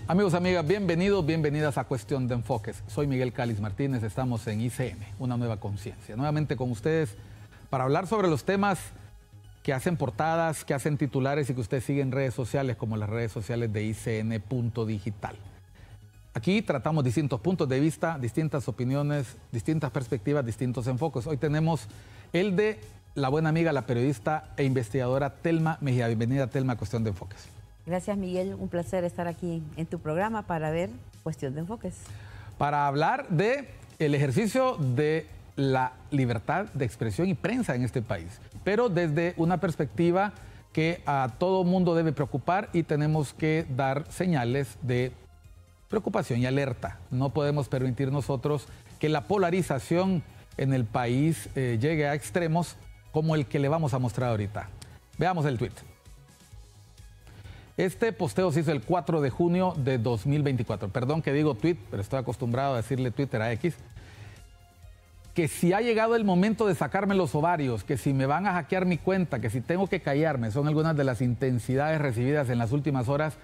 Amigos, amigas, bienvenidos, bienvenidas a Cuestión de Enfoques. Soy Miguel Cáliz Martínez, estamos en ICM, Una Nueva Conciencia. Nuevamente con ustedes para hablar sobre los temas que hacen portadas, que hacen titulares y que usted sigue en redes sociales, como las redes sociales de ICN.digital. Aquí tratamos distintos puntos de vista, distintas opiniones, distintas perspectivas, distintos enfoques. Hoy tenemos el de la buena amiga, la periodista e investigadora Telma Mejía. Bienvenida, Telma, a Cuestión de Enfoques. Gracias, Miguel. Un placer estar aquí en tu programa para ver Cuestión de Enfoques. Para hablar de el ejercicio de la libertad de expresión y prensa en este país, pero desde una perspectiva que a todo mundo debe preocupar y tenemos que dar señales de preocupación y alerta. No podemos permitir nosotros que la polarización en el país llegue a extremos como el que le vamos a mostrar ahorita. Veamos el tuit. Este posteo se hizo el 4 de junio de 2024. Perdón que digo tweet, pero estoy acostumbrado a decirle Twitter a X. Que si ha llegado el momento de sacarme los ovarios, que si me van a hackear mi cuenta, que si tengo que callarme, son algunas de las intensidades recibidas en las últimas horas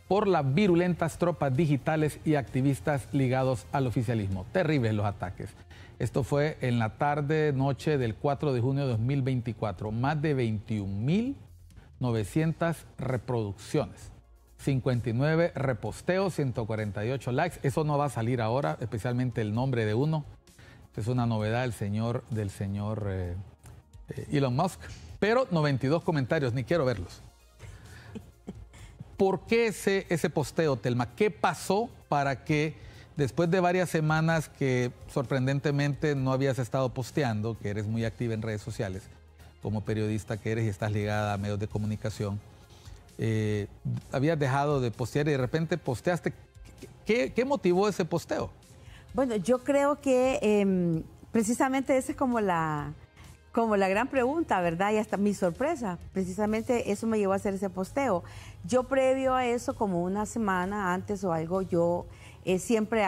por las virulentas tropas digitales y activistas ligados al oficialismo. Terribles los ataques. Esto fue en la tarde, noche del 4 de junio de 2024. Más de 21.900 reproducciones, 59 reposteos, 148 likes. Eso no va a salir ahora, especialmente el nombre de uno. Es una novedad del señor Elon Musk. Pero 92 comentarios, ni quiero verlos. ¿Por qué ese posteo, Telma? ¿Qué pasó para que después de varias semanas que sorprendentemente no habías estado posteando, que eres muy activa en redes sociales, como periodista que eres y estás ligada a medios de comunicación, habías dejado de postear y de repente posteaste? ¿Qué motivó ese posteo? Bueno, yo creo que precisamente esa es como la gran pregunta, ¿verdad? Y hasta mi sorpresa. Precisamente eso me llevó a hacer ese posteo. Yo previo a eso, como una semana antes o algo, yo siempre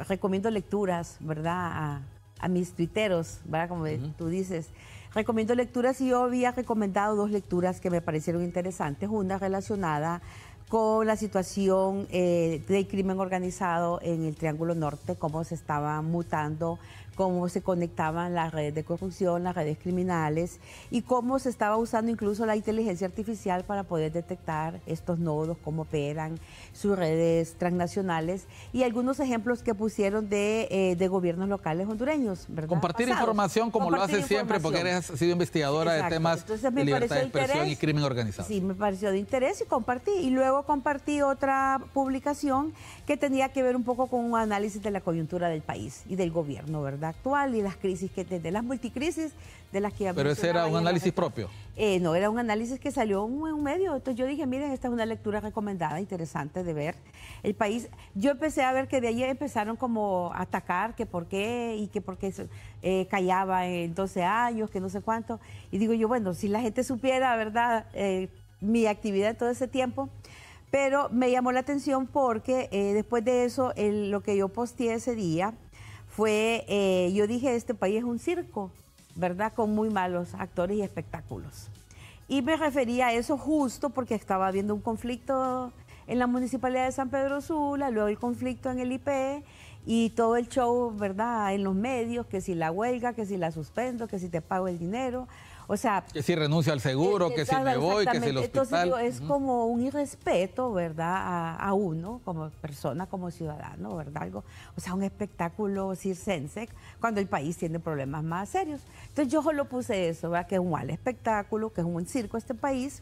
recomiendo lecturas, ¿verdad? A mis tuiteros, ¿verdad? Como tú dices. Recomiendo lecturas y yo había recomendado 2 lecturas que me parecieron interesantes. Una relacionada con la situación del crimen organizado en el Triángulo Norte, cómo se estaba mutando, cómo se conectaban las redes de corrupción, las redes criminales y cómo se estaba usando incluso la inteligencia artificial para poder detectar estos nodos, cómo operan sus redes transnacionales y algunos ejemplos que pusieron de gobiernos locales hondureños, ¿verdad? Compartir información como lo haces siempre porque has sido investigadora. Exacto. De temas de libertad de expresión y crimen organizado. Sí, me pareció de interés y compartí. Y luego compartí otra publicación que tenía que ver un poco con un análisis de la coyuntura del país y del gobierno, ¿verdad? Actual y las crisis de las multicrisis de las que... ¿Pero ese era un análisis propio? No, era un análisis que salió en un medio. Entonces yo dije, miren, esta es una lectura recomendada, interesante de ver el país. Yo empecé a ver que de ahí empezaron como a atacar, que por qué, y que por qué callaba en 12 años, que no sé cuánto. Y digo yo, bueno, si la gente supiera, ¿verdad?, mi actividad en todo ese tiempo. Pero me llamó la atención porque después de eso, lo que yo posteé ese día fue, yo dije, este país es un circo, ¿verdad?, con muy malos actores y espectáculos. Y me refería a eso justo porque estaba habiendo un conflicto en la Municipalidad de San Pedro Sula, luego el conflicto en el IP y todo el show, ¿verdad?, en los medios, que si la huelga, que si la suspendo, que si te pago el dinero. O sea, que si renuncio al seguro, que si me voy, que si el hospital. Entonces es como un irrespeto, ¿verdad?, a uno como persona, como ciudadano, ¿verdad? Algo, o sea, un espectáculo circense cuando el país tiene problemas más serios. Entonces yo solo puse eso, ¿verdad?, que es un mal espectáculo, que es un circo este país.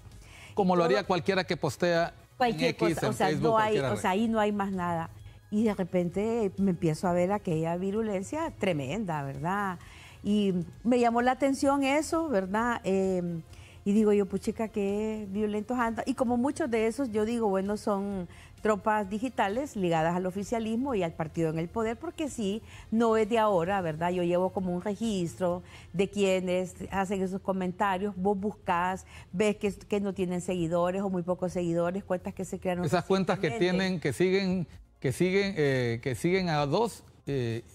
Como lo haría cualquiera que postea cualquier en X, cosa, en Facebook, o sea, ahí no hay más nada. Y de repente me empiezo a ver aquella virulencia tremenda, ¿verdad? Y me llamó la atención eso, ¿verdad? Y digo yo, pues chica, qué violentos andan. Y como muchos de esos, yo digo, bueno, son tropas digitales ligadas al oficialismo y al partido en el poder, porque sí, no es de ahora, ¿verdad? Yo llevo como un registro de quienes hacen esos comentarios. Vos buscás, ves que no tienen seguidores o muy pocos seguidores, cuentas que se crearon. Esas cuentas que tienen, que siguen a 2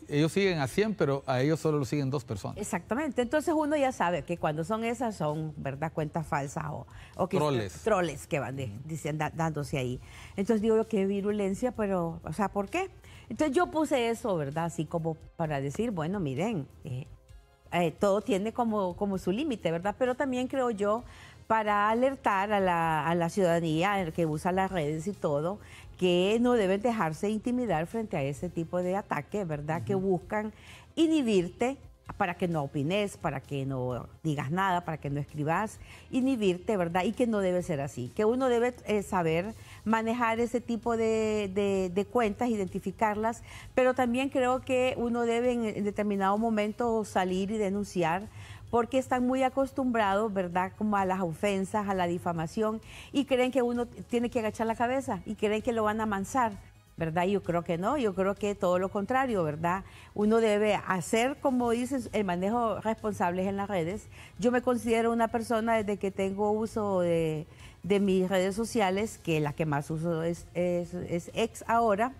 ellos siguen a 100, pero a ellos solo lo siguen 2 personas. Exactamente. Entonces uno ya sabe que cuando son esas son, ¿verdad?, cuentas falsas o que troles que van diciendo, dándose ahí. Entonces digo yo, qué virulencia, pero, o sea, ¿por qué? Entonces yo puse eso, ¿verdad?, así como para decir, bueno, miren, todo tiene como su límite, ¿verdad? Pero también creo yo, para alertar a la ciudadanía que usa las redes y todo, que no deben dejarse intimidar frente a ese tipo de ataques, ¿verdad? Que buscan inhibirte para que no opines, para que no digas nada, para que no escribas, inhibirte, ¿verdad? Y que no debe ser así, que uno debe saber manejar ese tipo de cuentas, identificarlas, pero también creo que uno debe en determinado momento salir y denunciar, porque están muy acostumbrados, ¿verdad?, como a las ofensas, a la difamación, y creen que uno tiene que agachar la cabeza y creen que lo van a amansar, ¿verdad? Yo creo que no, yo creo que todo lo contrario, ¿verdad? Uno debe hacer, como dices, el manejo responsable en las redes. Yo me considero una persona desde que tengo uso de mis redes sociales, que la que más uso es X ahora,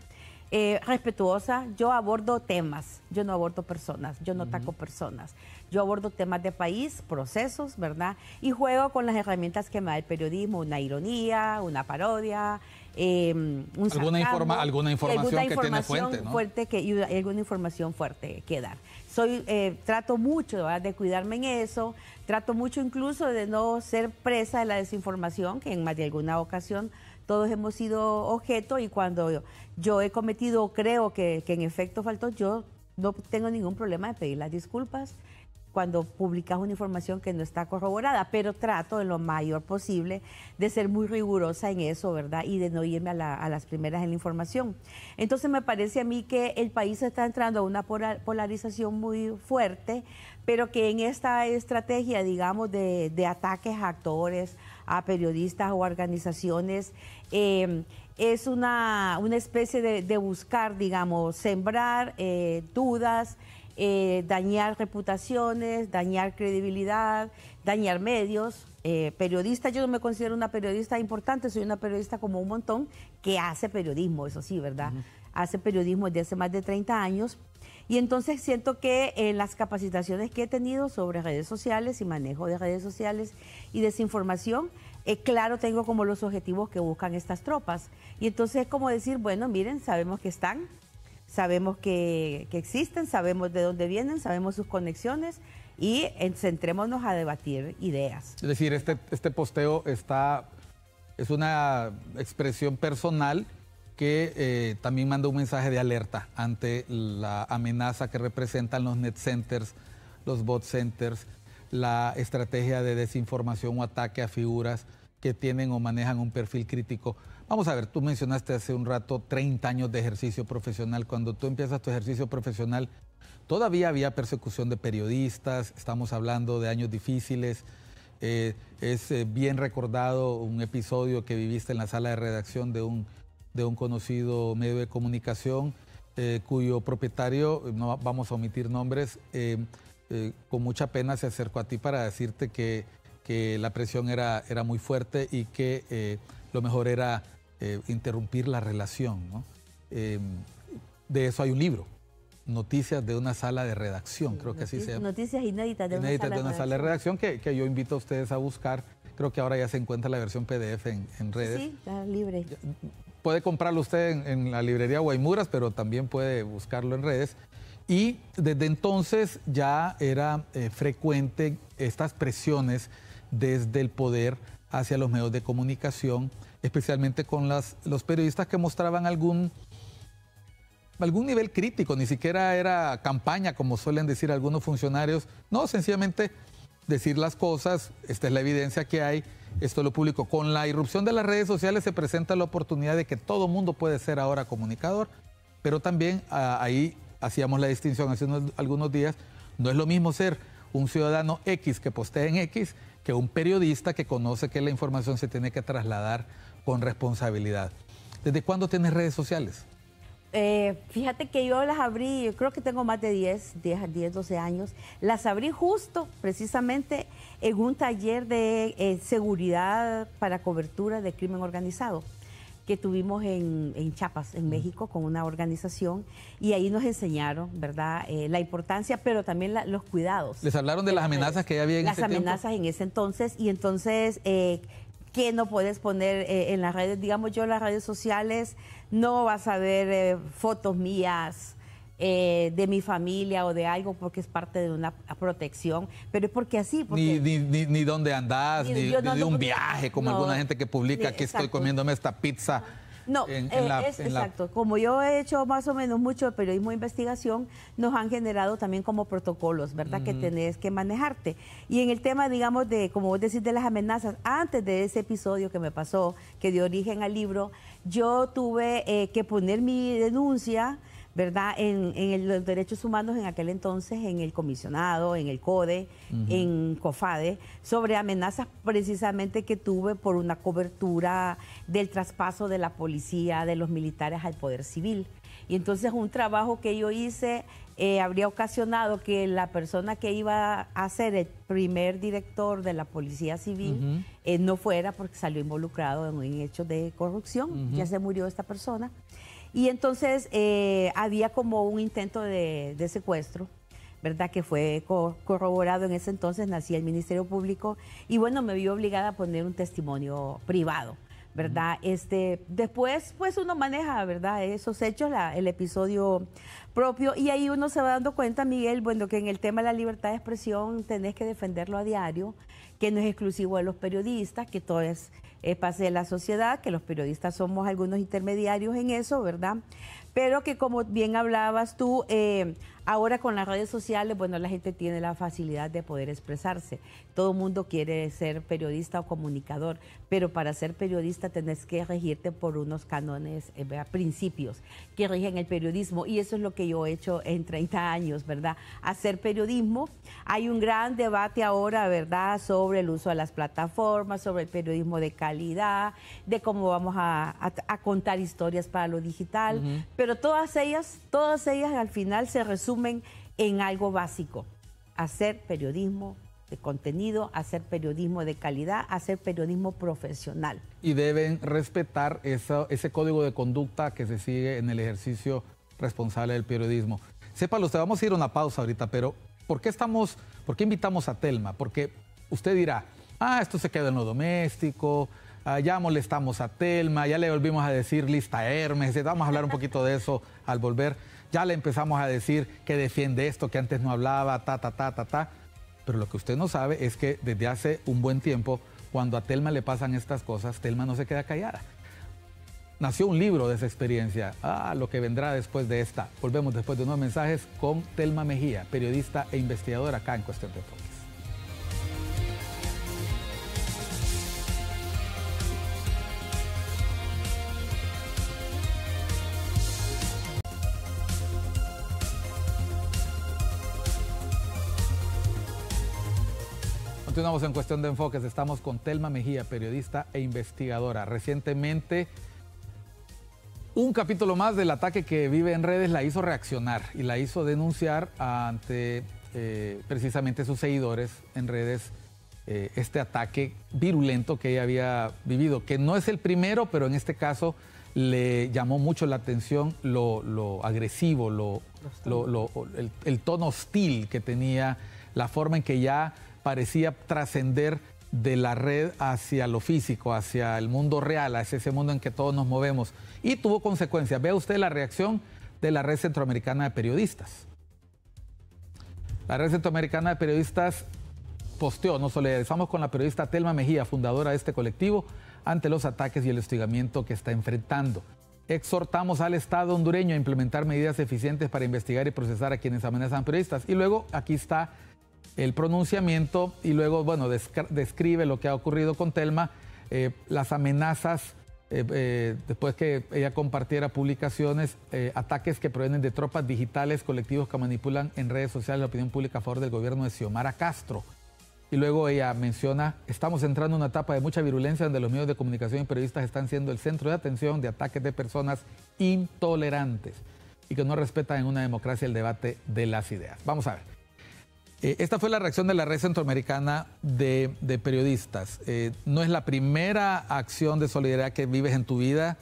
respetuosa. Yo abordo temas, yo no abordo personas, yo no ataco personas. Yo abordo temas de país, procesos, ¿verdad? Y juego con las herramientas que me da el periodismo, una ironía, una parodia, un sarcasmo, alguna información que tiene fuente, ¿no? Y alguna información fuerte que dar. Trato mucho, ¿verdad?, de cuidarme en eso, trato mucho incluso de no ser presa de la desinformación, que en más de alguna ocasión todos hemos sido objeto, y cuando yo he cometido, creo que en efecto faltó, yo no tengo ningún problema de pedir las disculpas cuando publicas una información que no está corroborada, pero trato en lo mayor posible de ser muy rigurosa en eso, ¿verdad? Y de no irme a las primeras en la información. Entonces me parece a mí que el país está entrando a una polarización muy fuerte, pero que en esta estrategia, digamos, de ataques a actores, a periodistas o organizaciones, es una especie de buscar, digamos, sembrar dudas, dañar reputaciones, dañar credibilidad, dañar medios. Periodista, yo no me considero una periodista importante, soy una periodista como un montón que hace periodismo, eso sí, ¿verdad? Hace periodismo desde hace más de 30 años. Y entonces siento que en las capacitaciones que he tenido sobre redes sociales y manejo de redes sociales y desinformación, claro, tengo como los objetivos que buscan estas tropas. Y entonces es como decir, bueno, miren, sabemos que están, sabemos que existen, sabemos de dónde vienen, sabemos sus conexiones y centrémonos a debatir ideas. Es decir, este posteo es una expresión personal que también manda un mensaje de alerta ante la amenaza que representan los net centers, los bot centers, la estrategia de desinformación o ataque a figuras que tienen o manejan un perfil crítico. Vamos a ver, tú mencionaste hace un rato 30 años de ejercicio profesional. Cuando tú empiezas tu ejercicio profesional, todavía había persecución de periodistas, estamos hablando de años difíciles. Es bien recordado un episodio que viviste en la sala de redacción de un conocido medio de comunicación, cuyo propietario, no vamos a omitir nombres, con mucha pena se acercó a ti para decirte que la presión era muy fuerte y que lo mejor era interrumpir la relación, ¿no? De eso hay un libro, Noticias de una sala de redacción, creo que así se llama. Noticias inéditas de una sala de redacción que yo invito a ustedes a buscar. Creo que ahora ya se encuentra la versión PDF en redes. Sí, está libre. Puede comprarlo usted en la librería Guaymuras, pero también puede buscarlo en redes. Y desde entonces ya era frecuente estas presiones desde el poder hacia los medios de comunicación, especialmente con los periodistas que mostraban algún nivel crítico. Ni siquiera era campaña, como suelen decir algunos funcionarios. No, sencillamente decir las cosas, esta es la evidencia que hay, esto es lo público. Con la irrupción de las redes sociales se presenta la oportunidad de que todo mundo puede ser ahora comunicador, pero también ahí hacíamos la distinción hace algunos días, no es lo mismo ser un ciudadano X que postea en X que un periodista que conoce que la información se tiene que trasladar con responsabilidad. ¿Desde cuándo tienes redes sociales? Fíjate que yo las abrí, yo creo que tengo más de 10, 12 años. Las abrí justo, precisamente, en un taller de seguridad para cobertura de crimen organizado. que tuvimos en Chiapas, en México, con una organización, y ahí nos enseñaron, ¿verdad?, la importancia, pero también los cuidados. ¿Les hablaron de las amenazas que ya había en ese tiempo? Las amenazas en ese entonces, y entonces, ¿qué no puedes poner en las redes? Digamos, yo en las redes sociales no vas a ver fotos mías, de mi familia o de algo, porque es parte de una protección, pero es porque así. Porque ni dónde andás, ni de un viaje, como alguna gente que publica, aquí estoy comiéndome esta pizza. No, exacto. Como yo he hecho más o menos mucho periodismo de investigación, nos han generado también como protocolos, ¿verdad? Que tenés que manejarte. Y en el tema, digamos, de, como vos decís, de las amenazas, antes de ese episodio que me pasó, que dio origen al libro, yo tuve que poner mi denuncia, ¿verdad?, en los derechos humanos en aquel entonces, en el comisionado, en el CODE, en COFADE, sobre amenazas precisamente que tuve por una cobertura del traspaso de la policía, de los militares al poder civil. Y entonces un trabajo que yo hice habría ocasionado que la persona que iba a ser el primer director de la Policía Civil no fuera, porque salió involucrado en un hecho de corrupción. Ya se murió esta persona. Y entonces había como un intento de secuestro, ¿verdad?, que fue corroborado en ese entonces, nacía el Ministerio Público, y bueno, me vi obligada a poner un testimonio privado, ¿verdad? Después, pues uno maneja, ¿verdad?, esos hechos, el episodio propio, y ahí uno se va dando cuenta, Miguel, bueno, que en el tema de la libertad de expresión tenés que defenderlo a diario, que no es exclusivo de los periodistas, que todo es parte de la sociedad, que los periodistas somos algunos intermediarios en eso, ¿verdad? Pero que, como bien hablabas tú, ahora con las redes sociales, bueno, la gente tiene la facilidad de poder expresarse. Todo el mundo quiere ser periodista o comunicador, pero para ser periodista tenés que regirte por unos cánones, principios que rigen el periodismo, y eso es lo que yo he hecho en 30 años, ¿verdad? Hacer periodismo. Hay un gran debate ahora, ¿verdad?, sobre el uso de las plataformas, sobre el periodismo de calidad, de cómo vamos a contar historias para lo digital, pero todas ellas al final se resumen en algo básico: hacer periodismo de contenido, hacer periodismo de calidad, hacer periodismo profesional. Y deben respetar ese código de conducta que se sigue en el ejercicio responsable del periodismo. Sépalo usted, vamos a ir a una pausa ahorita, pero ¿por qué invitamos a Telma? Porque usted dirá, esto se queda en lo doméstico, ya molestamos a Telma, ya le volvimos a decir lista Hermes, vamos a hablar un poquito de eso al volver. Ya le empezamos a decir que defiende esto, que antes no hablaba, Pero lo que usted no sabe es que desde hace un buen tiempo, cuando a Telma le pasan estas cosas, Telma no se queda callada. Nació un libro de esa experiencia, lo que vendrá después de esta. Volvemos después de unos mensajes con Telma Mejía, periodista e investigadora acá en Cuestión de Enfoques. Continuamos en Cuestión de Enfoques. Estamos con Telma Mejía, periodista e investigadora. Recientemente, un capítulo más del ataque que vive en redes la hizo reaccionar y la hizo denunciar ante precisamente sus seguidores en redes este ataque virulento que ella había vivido, que no es el primero, pero en este caso le llamó mucho la atención lo agresivo, el tono hostil que tenía, la forma en que ya parecía trascender de la red hacia lo físico, hacia el mundo real, hacia ese mundo en que todos nos movemos. Y tuvo consecuencias. Vea usted la reacción de la Red Centroamericana de Periodistas. La Red Centroamericana de Periodistas posteó: nos solidarizamos con la periodista Telma Mejía, fundadora de este colectivo, ante los ataques y el hostigamiento que está enfrentando. Exhortamos al Estado hondureño a implementar medidas eficientes para investigar y procesar a quienes amenazan periodistas. Y luego aquí está el pronunciamiento y luego, bueno, describe lo que ha ocurrido con Telma, las amenazas, después que ella compartiera publicaciones, ataques que provienen de tropas digitales, colectivos que manipulan en redes sociales la opinión pública a favor del gobierno de Xiomara Castro. Y luego ella menciona: estamos entrando en una etapa de mucha virulencia donde los medios de comunicación y periodistas están siendo el centro de atención de ataques de personas intolerantes y que no respetan en una democracia el debate de las ideas. Vamos a ver. Esta fue la reacción de la Red Centroamericana de Periodistas. No es la primera acción de solidaridad que vives en tu vida.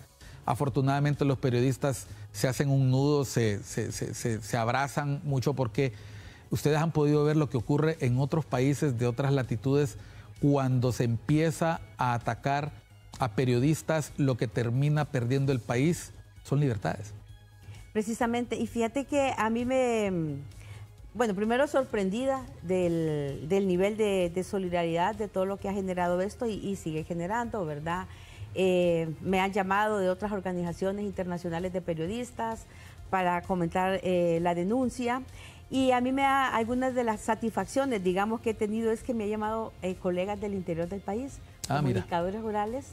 Afortunadamente los periodistas se hacen un nudo, se abrazan mucho porque ustedes han podido ver lo que ocurre en otros países de otras latitudes cuando se empieza a atacar a periodistas, lo que termina perdiendo el país son libertades. Precisamente, y fíjate que a mí bueno, primero sorprendida del nivel de solidaridad de todo lo que ha generado esto y sigue generando, ¿verdad? Me han llamado de otras organizaciones internacionales de periodistas para comentar la denuncia. Y a mí algunas de las satisfacciones, digamos, que he tenido es que me han llamado colegas del interior del país, comunicadores rurales,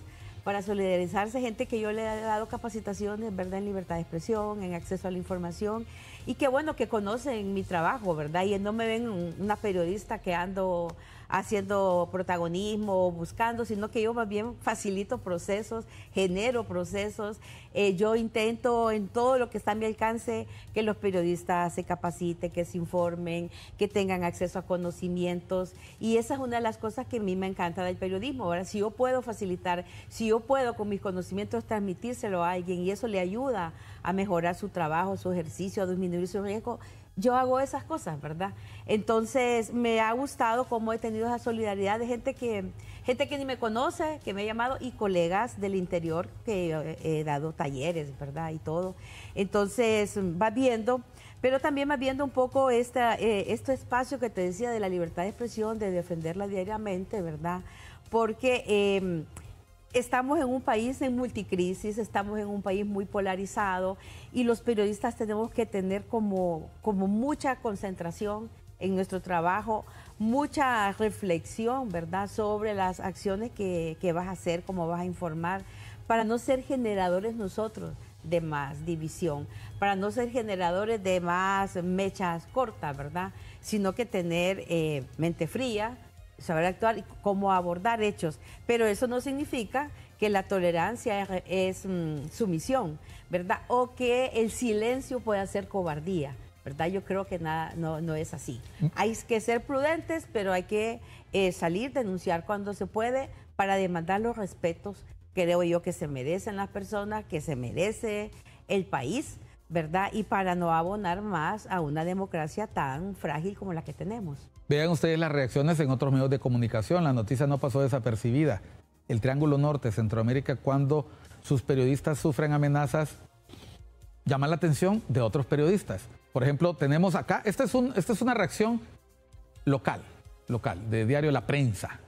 para solidarizarse, gente que yo le he dado capacitaciones, ¿verdad?, en libertad de expresión, en acceso a la información, y que bueno, que conocen mi trabajo, ¿verdad? Y no me ven una periodista que ando haciendo protagonismo, buscando, sino que yo más bien facilito procesos, genero procesos. Yo intento en todo lo que está a mi alcance que los periodistas se capaciten, que se informen, que tengan acceso a conocimientos. Y esa es una de las cosas que a mí me encanta del periodismo. Ahora, si yo puedo facilitar, si yo puedo con mis conocimientos transmitírselo a alguien y eso le ayuda a mejorar su trabajo, su ejercicio, a disminuir su riesgo, yo hago esas cosas, ¿verdad? Entonces, me ha gustado cómo he tenido esa solidaridad de gente que ni me conoce, que me ha llamado, y colegas del interior que he dado talleres, ¿verdad? Y todo. Entonces, va viendo, pero también va viendo un poco este espacio que te decía de la libertad de expresión, de defenderla diariamente, ¿verdad? Porque estamos en un país en multicrisis, estamos en un país muy polarizado y los periodistas tenemos que tener como mucha concentración en nuestro trabajo, mucha reflexión, ¿verdad?, sobre las acciones que vas a hacer, cómo vas a informar, para no ser generadores nosotros de más división, para no ser generadores de más mechas cortas, ¿verdad?, sino que tener mente fría, saber actuar y cómo abordar hechos. Pero eso no significa que la tolerancia es sumisión, ¿verdad? O que el silencio pueda ser cobardía, ¿verdad? Yo creo que no es así. Hay que ser prudentes, pero hay que salir, denunciar cuando se puede para demandar los respetos, creo yo, que se merecen las personas, que se merece el país, ¿verdad? Y para no abonar más a una democracia tan frágil como la que tenemos. Vean ustedes las reacciones en otros medios de comunicación. La noticia no pasó desapercibida. El Triángulo Norte, Centroamérica, cuando sus periodistas sufren amenazas, llama la atención de otros periodistas. Por ejemplo, tenemos acá, esta es una reacción local, de diario La Prensa.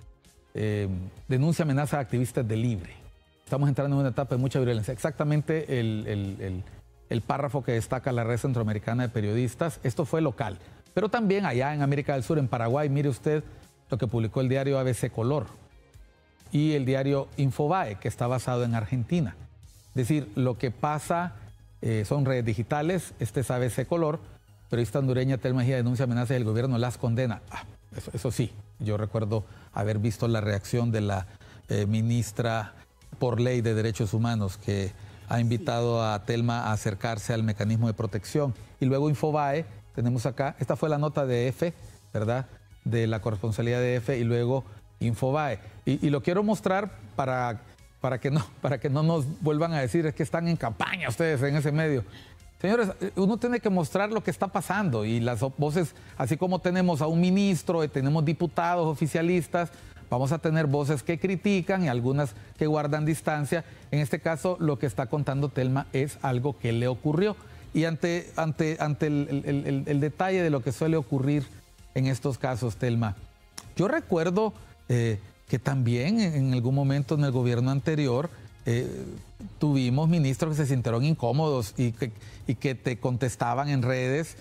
Denuncia amenaza a activistas de Libre. Estamos entrando en una etapa de mucha violencia. Exactamente el párrafo que destaca la Red Centroamericana de Periodistas. Esto fue local. Pero también allá en América del Sur, en Paraguay, mire usted lo que publicó el diario ABC Color y el diario Infobae, que está basado en Argentina. Es decir, lo que pasa son redes digitales, este es ABC Color, periodista hondureña Telma Mejía denuncia amenazas y el gobierno las condena. Eso sí, yo recuerdo haber visto la reacción de la ministra por Ley de Derechos Humanos, que ha invitado a Telma a acercarse al mecanismo de protección. Y luego Infobae, tenemos acá, esta fue la nota de EFE, ¿verdad?, de la corresponsalía de EFE, y luego Infobae. Y lo quiero mostrar para que no nos vuelvan a decir es que están en campaña ustedes en ese medio. Señores, uno tiene que mostrar lo que está pasando y las voces, así como tenemos a un ministro, tenemos diputados oficialistas, vamos a tener voces que critican y algunas que guardan distancia. En este caso, lo que está contando Telma es algo que le ocurrió. Y ante el detalle de lo que suele ocurrir en estos casos, Telma, yo recuerdo que también en algún momento en el gobierno anterior tuvimos ministros que se sintieron incómodos y que te contestaban en redes.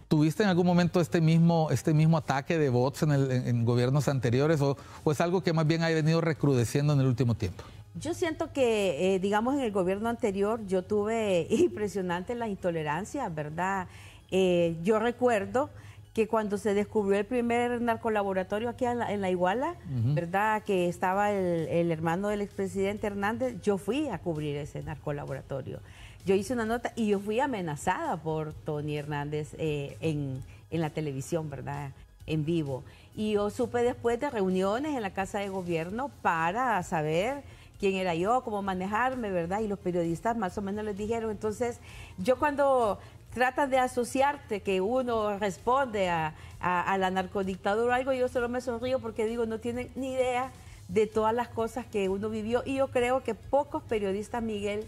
¿Tuviste en algún momento este mismo ataque de bots en gobiernos anteriores o es algo que más bien ha venido recrudeciendo en el último tiempo? Yo siento que, digamos, en el gobierno anterior yo tuve impresionante la intolerancia, ¿verdad? Yo recuerdo que cuando se descubrió el primer narcolaboratorio aquí en la Iguala, ¿verdad?, que estaba el hermano del expresidente Hernández, yo fui a cubrir ese narcolaboratorio. Yo hice una nota y yo fui amenazada por Tony Hernández en la televisión, ¿verdad?, en vivo. Y yo supe después de reuniones en la Casa de Gobierno para saber quién era yo, cómo manejarme, ¿verdad? Y los periodistas más o menos les dijeron. Entonces, yo cuando tratan de asociarte, que uno responde a la narcodictadura o algo, yo solo me sonrío porque digo, no tienen ni idea de todas las cosas que uno vivió. Y yo creo que pocos periodistas, Miguel,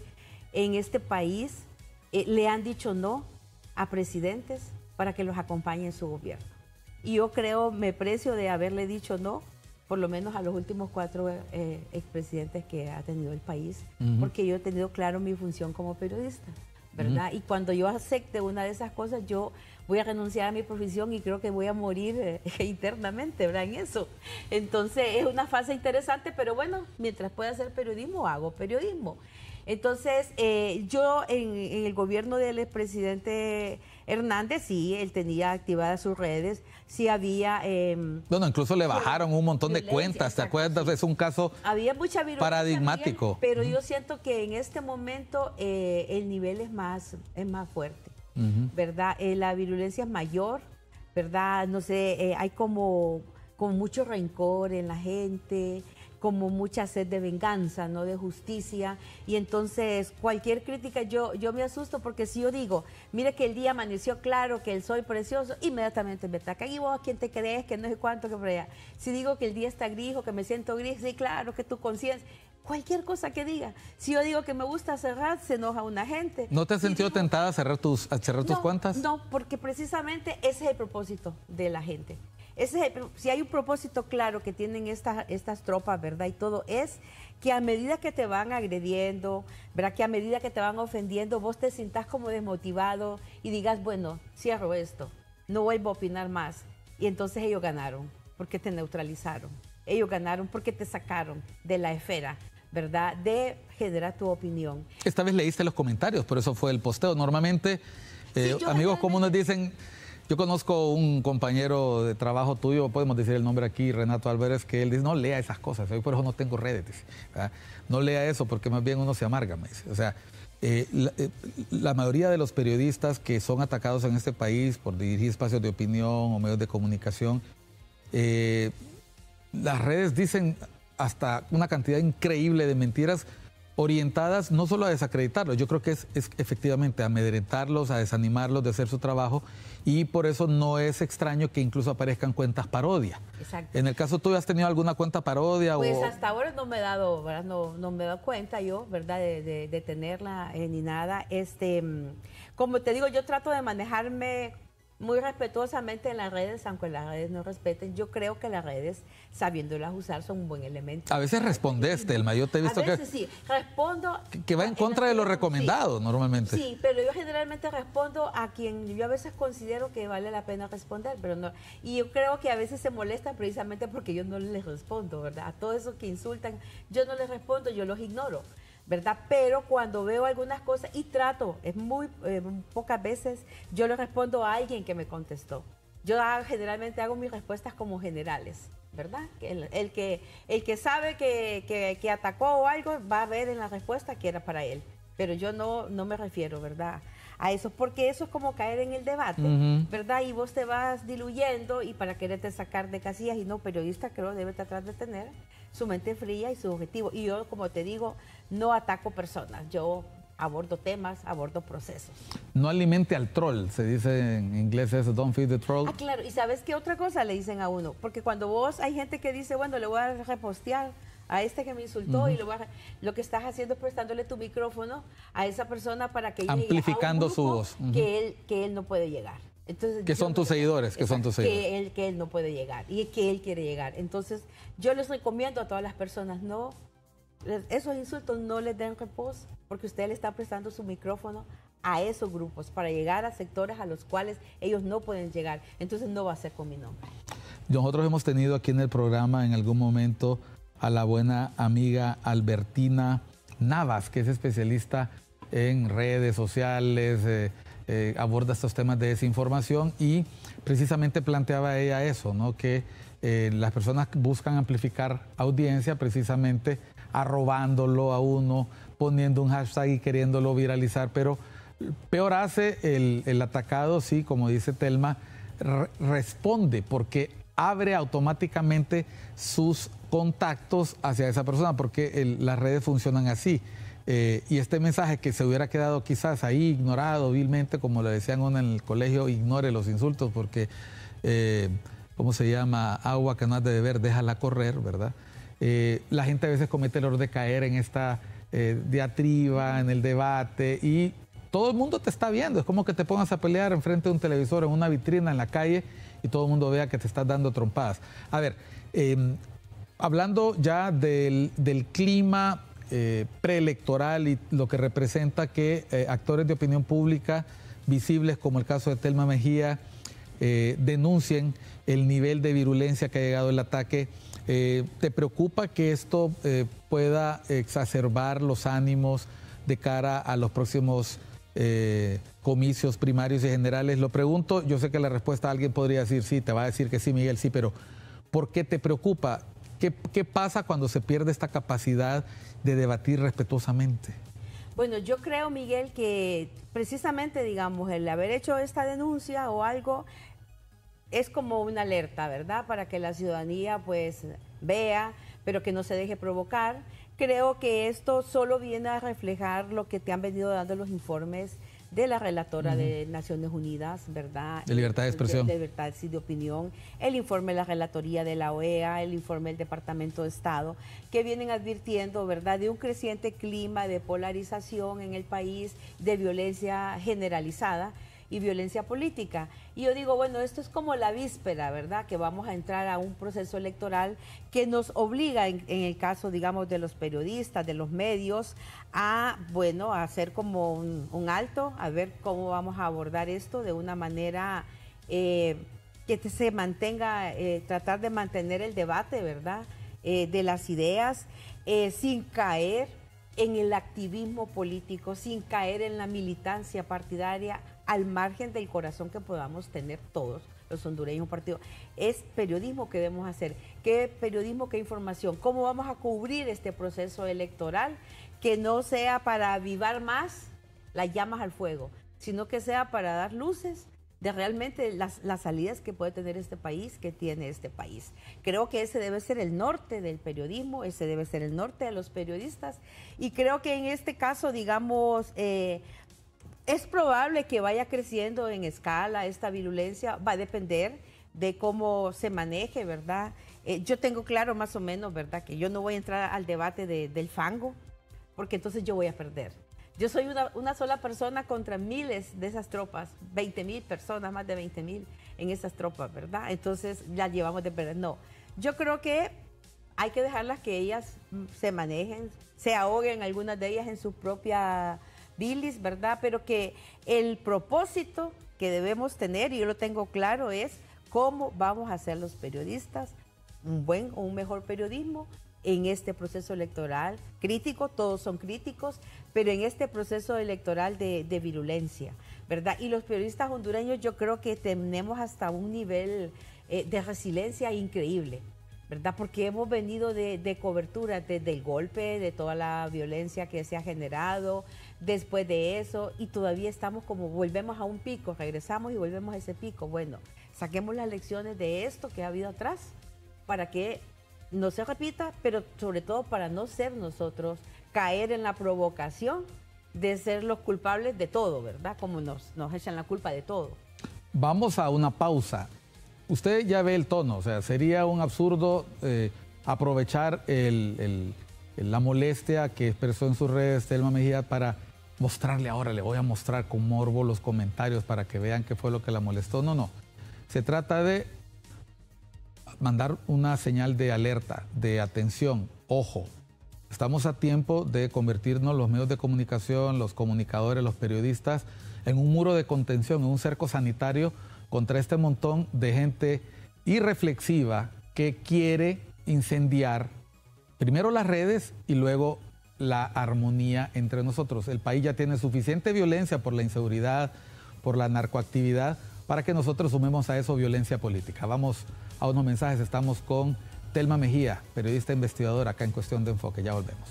en este país le han dicho no a presidentes para que los acompañe en su gobierno. Y yo creo, me precio de haberle dicho no, por lo menos a los últimos 4 expresidentes que ha tenido el país, porque yo he tenido claro mi función como periodista, ¿verdad? Y cuando yo acepte una de esas cosas, yo voy a renunciar a mi profesión y creo que voy a morir internamente, ¿verdad? En eso. Entonces, es una fase interesante, pero bueno, mientras pueda hacer periodismo, hago periodismo. Entonces, yo en el gobierno del expresidente Hernández, sí, él tenía activadas sus redes, sí había... bueno, incluso le bajaron un montón de cuentas, ¿te acuerdas? Sí. Es un caso había mucha paradigmático. Miguel, pero yo siento que en este momento el nivel es más fuerte, ¿verdad? La virulencia es mayor, ¿verdad? No sé, hay como mucho rencor en la gente, como mucha sed de venganza, no de justicia, y entonces cualquier crítica yo me asusto, porque si yo digo, mire que el día amaneció claro, que el sol precioso, inmediatamente me atacan, y vos, ¿quién te crees? Que no sé cuánto, que por allá. Si digo que el día está gris o que me siento gris, sí, claro, que tu conciencia, cualquier cosa que diga. Si yo digo que me gusta cerrar, se enoja una gente. ¿No te has sentido tentada a cerrar tus cuentas? No, porque precisamente ese es el propósito de la gente. Si hay un propósito claro que tienen estas tropas, ¿verdad? Y todo es que a medida que te van agrediendo, ¿verdad? Que a medida que te van ofendiendo, vos te sientas como desmotivado y digas, bueno, cierro esto, no vuelvo a opinar más. Y entonces ellos ganaron, porque te neutralizaron. Ellos ganaron porque te sacaron de la esfera, ¿verdad? De generar tu opinión. Esta vez leíste los comentarios, por eso fue el posteo. Normalmente, amigos comunes dicen... Yo conozco un compañero de trabajo tuyo, podemos decir el nombre aquí, Renato Álvarez, que él dice, no lea esas cosas, yo por eso no tengo redes, dice, ¿verdad? No lea eso porque más bien uno se amarga, me dice. O sea, la mayoría de los periodistas que son atacados en este país por dirigir espacios de opinión o medios de comunicación, las redes dicen hasta una cantidad increíble de mentiras orientadas no solo a desacreditarlos, yo creo que es efectivamente a amedrentarlos, a desanimarlos de hacer su trabajo, y por eso no es extraño que incluso aparezcan cuentas parodia. Exacto. En el caso tuyo, ¿has tenido alguna cuenta parodia? Pues hasta ahora no me he dado, ¿verdad? No me he dado cuenta yo, ¿verdad? De tenerla ni nada. Como te digo, yo trato de manejarme muy respetuosamente en las redes, aunque las redes no respeten. Yo creo que las redes, sabiéndolas usar, son un buen elemento. A veces respondes, Telma, yo te he visto a veces sí, respondo... Que va en contra de lo recomendado, sí, normalmente. Sí, pero yo generalmente respondo a quien yo a veces considero que vale la pena responder, pero no. Y yo creo que a veces se molestan precisamente porque yo no les respondo, ¿verdad? A todo eso que insultan, yo no les respondo, yo los ignoro, ¿verdad? Pero cuando veo algunas cosas y trato, es muy pocas veces, yo le respondo a alguien que me contestó. Yo generalmente hago mis respuestas como generales, ¿verdad? El que sabe que atacó o algo va a ver en la respuesta que era para él. Pero yo no me refiero, ¿verdad?, a eso, porque eso es como caer en el debate, ¿verdad? Y vos te vas diluyendo y para quererte sacar de casillas, y no, periodista creo debe tratar de tener su mente fría y su objetivo. Y yo, como te digo, no ataco personas, yo abordo temas, abordo procesos. No alimente al troll, se dice en inglés eso, don't feed the troll. Ah, claro, y ¿sabes qué otra cosa le dicen a uno? Porque cuando vos, hay gente que dice, bueno, le voy a repostear a este que me insultó y lo que estás haciendo es prestándole tu micrófono a esa persona para que amplificando su voz, que él no puede llegar. Entonces, que son tus seguidores, que son tus seguidores. Que él no puede llegar y que él quiere llegar. Entonces, yo les recomiendo a todas las personas, no, esos insultos no les den reposo, porque usted le está prestando su micrófono a esos grupos para llegar a sectores a los cuales ellos no pueden llegar. Entonces, no va a ser con mi nombre. Nosotros hemos tenido aquí en el programa en algún momento a la buena amiga Albertina Navas, que es especialista en redes sociales, aborda estos temas de desinformación, y precisamente planteaba ella eso, ¿no? Que las personas buscan amplificar audiencia precisamente arrobándolo a uno, poniendo un hashtag y queriéndolo viralizar, pero peor hace el atacado, sí, como dice Telma, responde porque abre automáticamente sus contactos hacia esa persona, porque las redes funcionan así. Y este mensaje que se hubiera quedado quizás ahí ignorado vilmente, como le decían uno en el colegio, ignore los insultos porque, ¿cómo se llama? Agua que no has de beber, déjala correr, ¿verdad? La gente a veces comete el error de caer en esta diatriba, en el debate, y todo el mundo te está viendo. Es como que te pongas a pelear enfrente de un televisor, en una vitrina, en la calle, y todo el mundo vea que te estás dando trompadas. A ver, hablando ya del clima preelectoral y lo que representa que actores de opinión pública visibles, como el caso de Thelma Mejía, denuncien el nivel de virulencia que ha llegado el ataque. ¿Te preocupa que esto pueda exacerbar los ánimos de cara a los próximos comicios primarios y generales? Lo pregunto, yo sé que la respuesta alguien podría decir sí, te va a decir que sí, Miguel, sí, pero ¿por qué te preocupa? ¿Qué pasa cuando se pierde esta capacidad de debatir respetuosamente? Bueno, yo creo, Miguel, que precisamente, digamos, el haber hecho esta denuncia o algo es como una alerta, ¿verdad? Para que la ciudadanía pues vea, pero que no se deje provocar. Creo que esto solo viene a reflejar lo que te han venido dando los informes de la relatora de Naciones Unidas, ¿verdad? De libertad de expresión. De libertad de opinión, el informe de la relatoría de la OEA, el informe del Departamento de Estado, que vienen advirtiendo, ¿verdad?, de un creciente clima de polarización en el país, de violencia generalizada y violencia política. Y yo digo, bueno, esto es como la víspera, ¿verdad?, que vamos a entrar a un proceso electoral que nos obliga, en el caso, digamos, de los periodistas, de los medios, a, bueno, a hacer como un alto, a ver cómo vamos a abordar esto de una manera que se mantenga, tratar de mantener el debate, ¿verdad?, de las ideas, sin caer en el activismo político, sin caer en la militancia partidaria, al margen del corazón que podamos tener todos los hondureños partidos. Es periodismo que debemos hacer. ¿Qué periodismo, qué información? ¿Cómo vamos a cubrir este proceso electoral? Que no sea para avivar más las llamas al fuego, sino que sea para dar luces de realmente las salidas que puede tener este país, que tiene este país. Creo que ese debe ser el norte del periodismo, ese debe ser el norte de los periodistas, y creo que en este caso, digamos, es probable que vaya creciendo en escala esta virulencia, va a depender de cómo se maneje, ¿verdad? Yo tengo claro más o menos, ¿verdad?, que yo no voy a entrar al debate del fango, porque entonces yo voy a perder. Yo soy una sola persona contra miles de esas tropas, 20,000 personas, más de 20,000 en esas tropas, ¿verdad? Entonces ya llevamos de perder. No, yo creo que hay que dejarlas que ellas se manejen, se ahoguen algunas de ellas en su propia bilis, ¿verdad? Pero que el propósito que debemos tener, y yo lo tengo claro, es cómo vamos a hacer los periodistas un buen o un mejor periodismo en este proceso electoral crítico. Todos son críticos, pero en este proceso electoral de virulencia, ¿verdad? Y los periodistas hondureños, yo creo que tenemos hasta un nivel de resiliencia increíble, ¿verdad? Porque hemos venido de cobertura desde el golpe, de toda la violencia que se ha generado, después de eso, y todavía estamos como, volvemos a un pico, regresamos y volvemos a ese pico. Bueno, saquemos las lecciones de esto que ha habido atrás para que no se repita, pero sobre todo para no ser nosotros, caer en la provocación de ser los culpables de todo, ¿verdad? Como nos echan la culpa de todo. Vamos a una pausa. Usted ya ve el tono, o sea, sería un absurdo aprovechar la molestia que expresó en sus redes Thelma Mejía para mostrarle ahora, le voy a mostrar con morbo los comentarios para que vean qué fue lo que la molestó. No, no. Se trata de mandar una señal de alerta, de atención, ojo. Estamos a tiempo de convertirnos los medios de comunicación, los comunicadores, los periodistas, en un muro de contención, en un cerco sanitario contra este montón de gente irreflexiva que quiere incendiar primero las redes y luego la armonía entre nosotros. El país ya tiene suficiente violencia por la inseguridad, por la narcoactividad, para que nosotros sumemos a eso violencia política. Vamos a unos mensajes. Estamos con Thelma Mejía, periodista investigadora acá en Cuestión de Enfoque. Ya volvemos.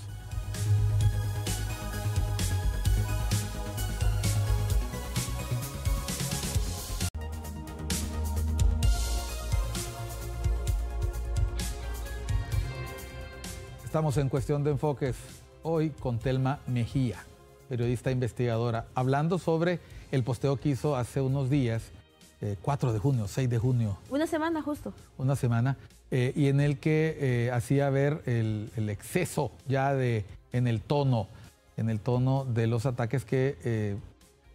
Estamos en Cuestión de Enfoques hoy con Telma Mejía, periodista investigadora, hablando sobre el posteo que hizo hace unos días, 4 de junio, 6 de junio. Una semana justo. Una semana, y en el que hacía ver el exceso ya en el tono de los ataques que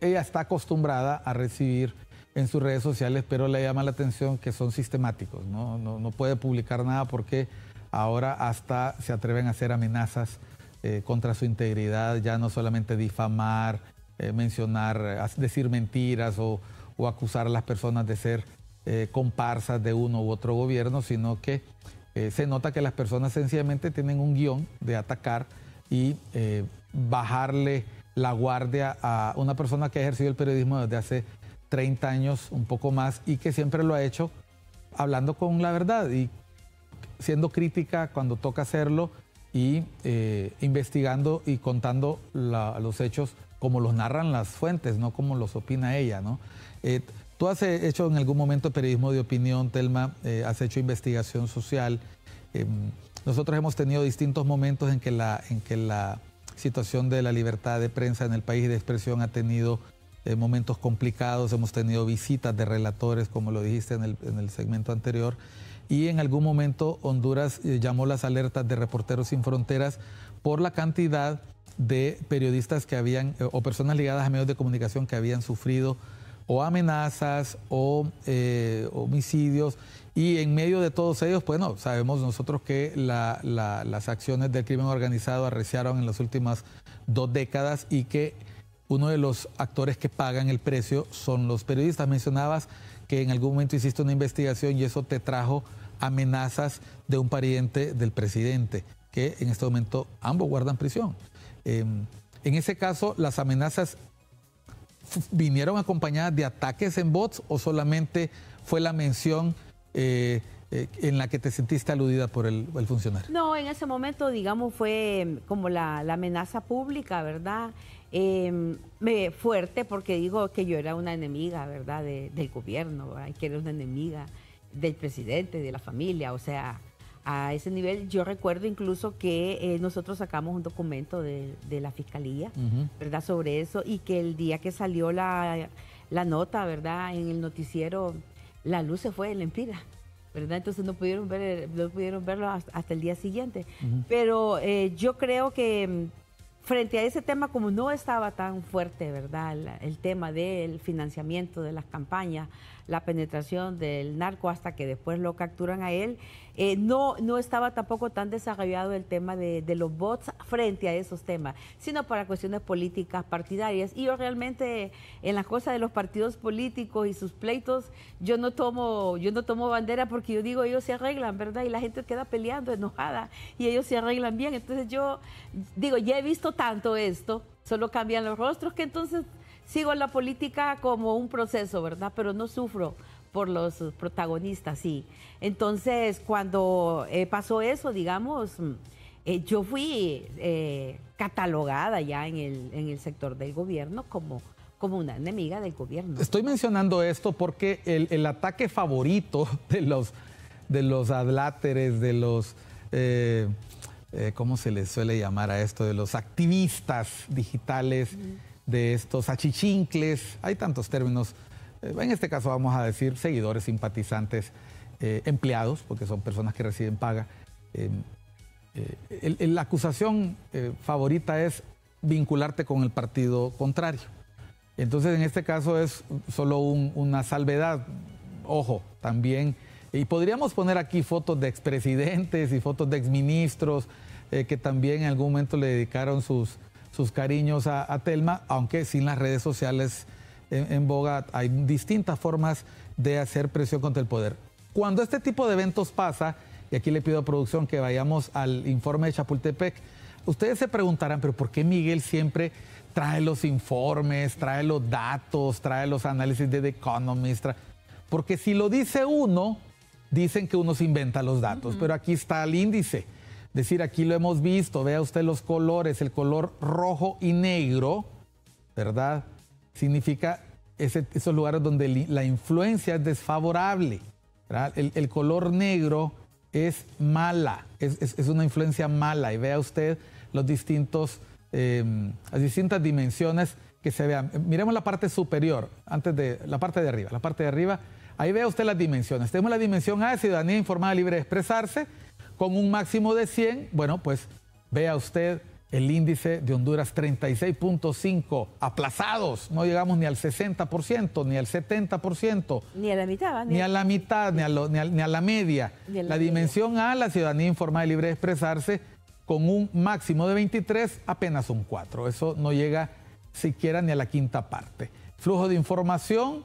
ella está acostumbrada a recibir en sus redes sociales, pero le llama la atención que son sistemáticos, ¿no? No puede publicar nada porque ahora hasta se atreven a hacer amenazas contra su integridad, ya no solamente difamar, mencionar, decir mentiras o acusar a las personas de ser comparsas de uno u otro gobierno, sino que se nota que las personas sencillamente tienen un guión de atacar y bajarle la guardia a una persona que ha ejercido el periodismo desde hace 30 años, un poco más, y que siempre lo ha hecho hablando con la verdad y siendo crítica cuando toca hacerlo y investigando y contando los hechos como los narran las fuentes, no como los opina ella, ¿no? Tú has hecho en algún momento periodismo de opinión, Telma, has hecho investigación social. Nosotros hemos tenido distintos momentos en que la situación de la libertad de prensa en el país y de expresión ha tenido momentos complicados. Hemos tenido visitas de relatores, como lo dijiste en el segmento anterior, y en algún momento Honduras llamó las alertas de Reporteros Sin Fronteras por la cantidad de periodistas que habían, o personas ligadas a medios de comunicación que habían sufrido o amenazas o homicidios, y en medio de todos ellos, bueno, sabemos nosotros que las acciones del crimen organizado arreciaron en las últimas 2 décadas y que uno de los actores que pagan el precio son los periodistas. Mencionabas que en algún momento hiciste una investigación y eso te trajo amenazas de un pariente del presidente, que en este momento ambos guardan prisión. En ese caso, ¿las amenazas vinieron acompañadas de ataques en bots o solamente fue la mención en la que te sentiste aludida por el funcionario? No, en ese momento, digamos, fue como la amenaza pública, ¿verdad? Fuerte, porque digo que yo era una enemiga, ¿verdad? Del gobierno, ¿verdad? Que era una enemiga del presidente, de la familia, o sea, a ese nivel. Yo recuerdo incluso que nosotros sacamos un documento de la Fiscalía, ¿verdad? Sobre eso, y que el día que salió la nota, ¿verdad? En el noticiero, la luz se fue en la Empira, ¿verdad? Entonces no pudieron verlo hasta el día siguiente. Pero yo creo que frente a ese tema, como no estaba tan fuerte, ¿verdad? El tema del financiamiento de las campañas, la penetración del narco hasta que después lo capturan a él, no estaba tampoco tan desarrollado el tema de los bots frente a esos temas, sino para cuestiones políticas partidarias. Y yo realmente en las cosas de los partidos políticos y sus pleitos, yo no tomo bandera, porque yo digo, ellos se arreglan, ¿verdad? Y la gente queda peleando, enojada, y ellos se arreglan bien. Entonces yo digo, ya he visto tanto esto, solo cambian los rostros, que entonces sigo la política como un proceso, ¿verdad? Pero no sufro por los protagonistas, sí. Entonces, cuando pasó eso, digamos, yo fui catalogada ya en el sector del gobierno como una enemiga del gobierno. Estoy mencionando esto porque el ataque favorito de los adláteres, de los... ¿cómo se les suele llamar a esto? De los activistas digitales, de estos achichincles, hay tantos términos. En este caso vamos a decir seguidores, simpatizantes, empleados, porque son personas que reciben paga. La acusación favorita es vincularte con el partido contrario. Entonces, en este caso es solo una salvedad. Ojo, también, y podríamos poner aquí fotos de expresidentes y fotos de exministros que también en algún momento le dedicaron sus cariños a Telma, aunque sin las redes sociales en boga hay distintas formas de hacer presión contra el poder. Cuando este tipo de eventos pasa, y aquí le pido a producción que vayamos al informe de Chapultepec, ustedes se preguntarán, pero ¿por qué Miguel siempre trae los informes, trae los datos, trae los análisis de The Economist? Porque si lo dice uno, dicen que uno se inventa los datos, pero aquí está el índice. Es decir, aquí lo hemos visto, vea usted los colores, el color rojo y negro, ¿verdad? Significa esos lugares donde la influencia es desfavorable, ¿verdad? El color negro es mala, es una influencia mala. Y vea usted los distintos, las distintas dimensiones que se vean. Miremos la parte superior, antes de la parte de arriba. Ahí vea usted las dimensiones. Tenemos la dimensión A, ciudadanía informada, libre de expresarse, con un máximo de 100. Bueno, pues vea usted el índice de Honduras, 36.5, aplazados. No llegamos ni al 60%, ni al 70%. Ni a la mitad, ¿va? Ni a la mitad, ni a la media. La dimensión A, la ciudadanía informada y libre de expresarse, con un máximo de 23, apenas un 4. Eso no llega siquiera ni a la quinta parte. Flujo de información,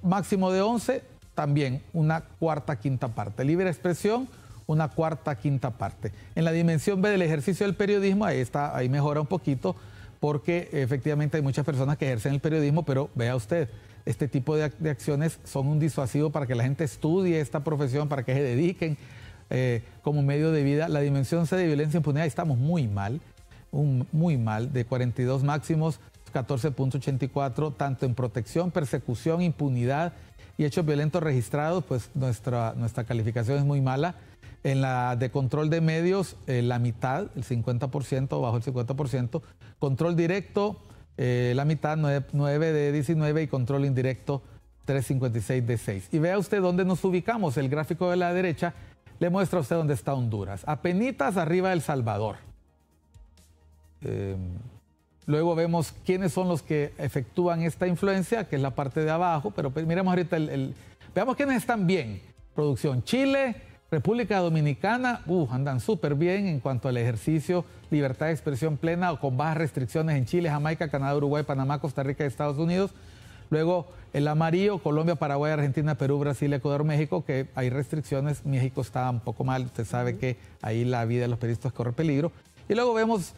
máximo de 11, también una cuarta, quinta parte. Libre expresión, una cuarta, quinta parte. En la dimensión B del ejercicio del periodismo, ahí mejora un poquito, porque efectivamente hay muchas personas que ejercen el periodismo, pero vea usted, este tipo de acciones son un disuasivo para que la gente estudie esta profesión, para que se dediquen como medio de vida. La dimensión C de violencia e impunidad, estamos muy mal, de 42 máximos, 14.84, tanto en protección, persecución, impunidad y hechos violentos registrados, pues nuestra calificación es muy mala. En la de control de medios, la mitad, el 50%, bajo el 50%. Control directo, la mitad, 9 de 19, y control indirecto, 3.56 de 6. Y vea usted dónde nos ubicamos. El gráfico de la derecha le muestra a usted dónde está Honduras. Apenitas arriba de El Salvador. Luego vemos quiénes son los que efectúan esta influencia, que es la parte de abajo, pero pues miremos ahorita veamos quiénes están bien. Producción: Chile, República Dominicana, andan súper bien en cuanto al ejercicio, libertad de expresión plena o con bajas restricciones en Chile, Jamaica, Canadá, Uruguay, Panamá, Costa Rica y Estados Unidos. Luego el amarillo, Colombia, Paraguay, Argentina, Perú, Brasil, Ecuador, México, que hay restricciones. México está un poco mal, usted sabe que ahí la vida de los periodistas corre peligro. Y luego vemos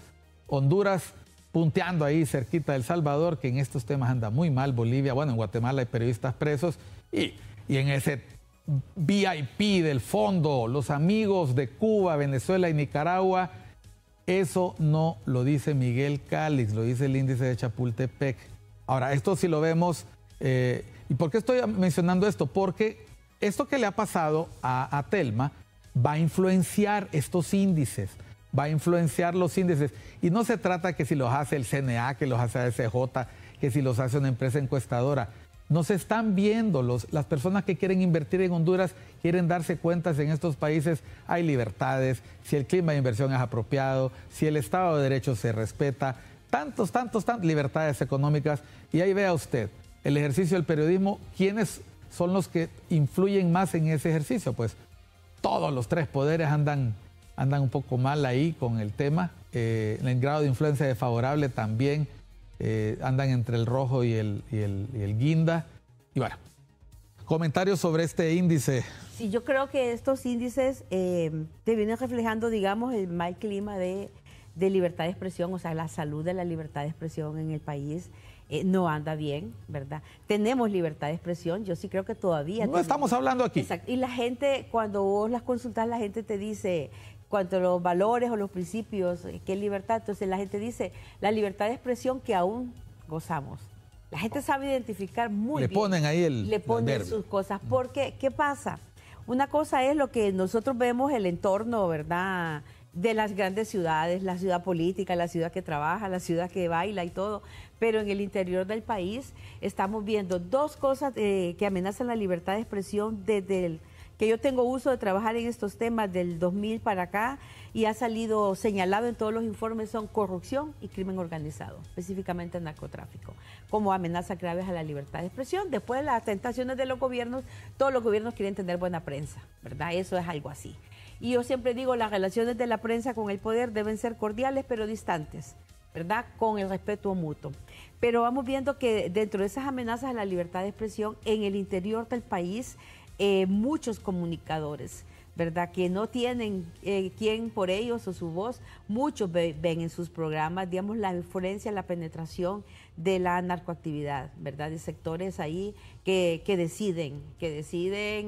Honduras punteando ahí cerquita de El Salvador, que en estos temas anda muy mal. Bolivia, bueno, en Guatemala hay periodistas presos. Y en ese VIP del fondo, los amigos de Cuba, Venezuela y Nicaragua, eso no lo dice Miguel Calix, lo dice el índice de Chapultepec. Ahora, esto sí lo vemos. ¿Y por qué estoy mencionando esto? Porque esto que le ha pasado a Telma va a influenciar estos índices, va a influenciar los índices. Y no se trata que si los hace el CNA, que los hace ASJ, que si los hace una empresa encuestadora. Nos están viendo, las personas que quieren invertir en Honduras quieren darse cuenta si en estos países hay libertades, si el clima de inversión es apropiado, si el Estado de Derecho se respeta, tantas libertades económicas. Y ahí vea usted, el ejercicio del periodismo, ¿quiénes son los que influyen más en ese ejercicio? Pues todos los tres poderes andan un poco mal ahí con el tema. El grado de influencia desfavorable también. Andan entre el rojo y el guinda. Y bueno, comentarios sobre este índice. Sí, yo creo que estos índices te vienen reflejando, digamos, el mal clima de libertad de expresión, o sea, la salud de la libertad de expresión en el país no anda bien, ¿verdad? Tenemos libertad de expresión, yo sí creo que todavía... No estamos hablando aquí. Exacto. Y la gente, cuando vos las consultas, la gente te dice... cuanto a los valores o los principios, ¿qué libertad? Entonces la gente dice, la libertad de expresión que aún gozamos. La gente sabe identificar muy bien. Le ponen ahí le ponen sus cosas. Porque, ¿qué pasa? Una cosa es lo que nosotros vemos, el entorno, ¿verdad?, de las grandes ciudades, la ciudad política, la ciudad que trabaja, la ciudad que baila y todo. Pero en el interior del país estamos viendo dos cosas que amenazan la libertad de expresión desde el... que yo tengo uso de trabajar en estos temas del 2000 para acá y ha salido señalado en todos los informes, son corrupción y crimen organizado, específicamente narcotráfico, como amenazas graves a la libertad de expresión. Después de las tentaciones de los gobiernos, todos los gobiernos quieren tener buena prensa, ¿verdad? Eso es algo así. Y yo siempre digo, las relaciones de la prensa con el poder deben ser cordiales pero distantes, ¿verdad?, con el respeto mutuo. Pero vamos viendo que dentro de esas amenazas a la libertad de expresión, en el interior del país, muchos comunicadores, ¿verdad?, que no tienen quien por ellos o su voz, muchos ven en sus programas, digamos, la influencia, la penetración de la narcoactividad, ¿verdad?, de sectores ahí que deciden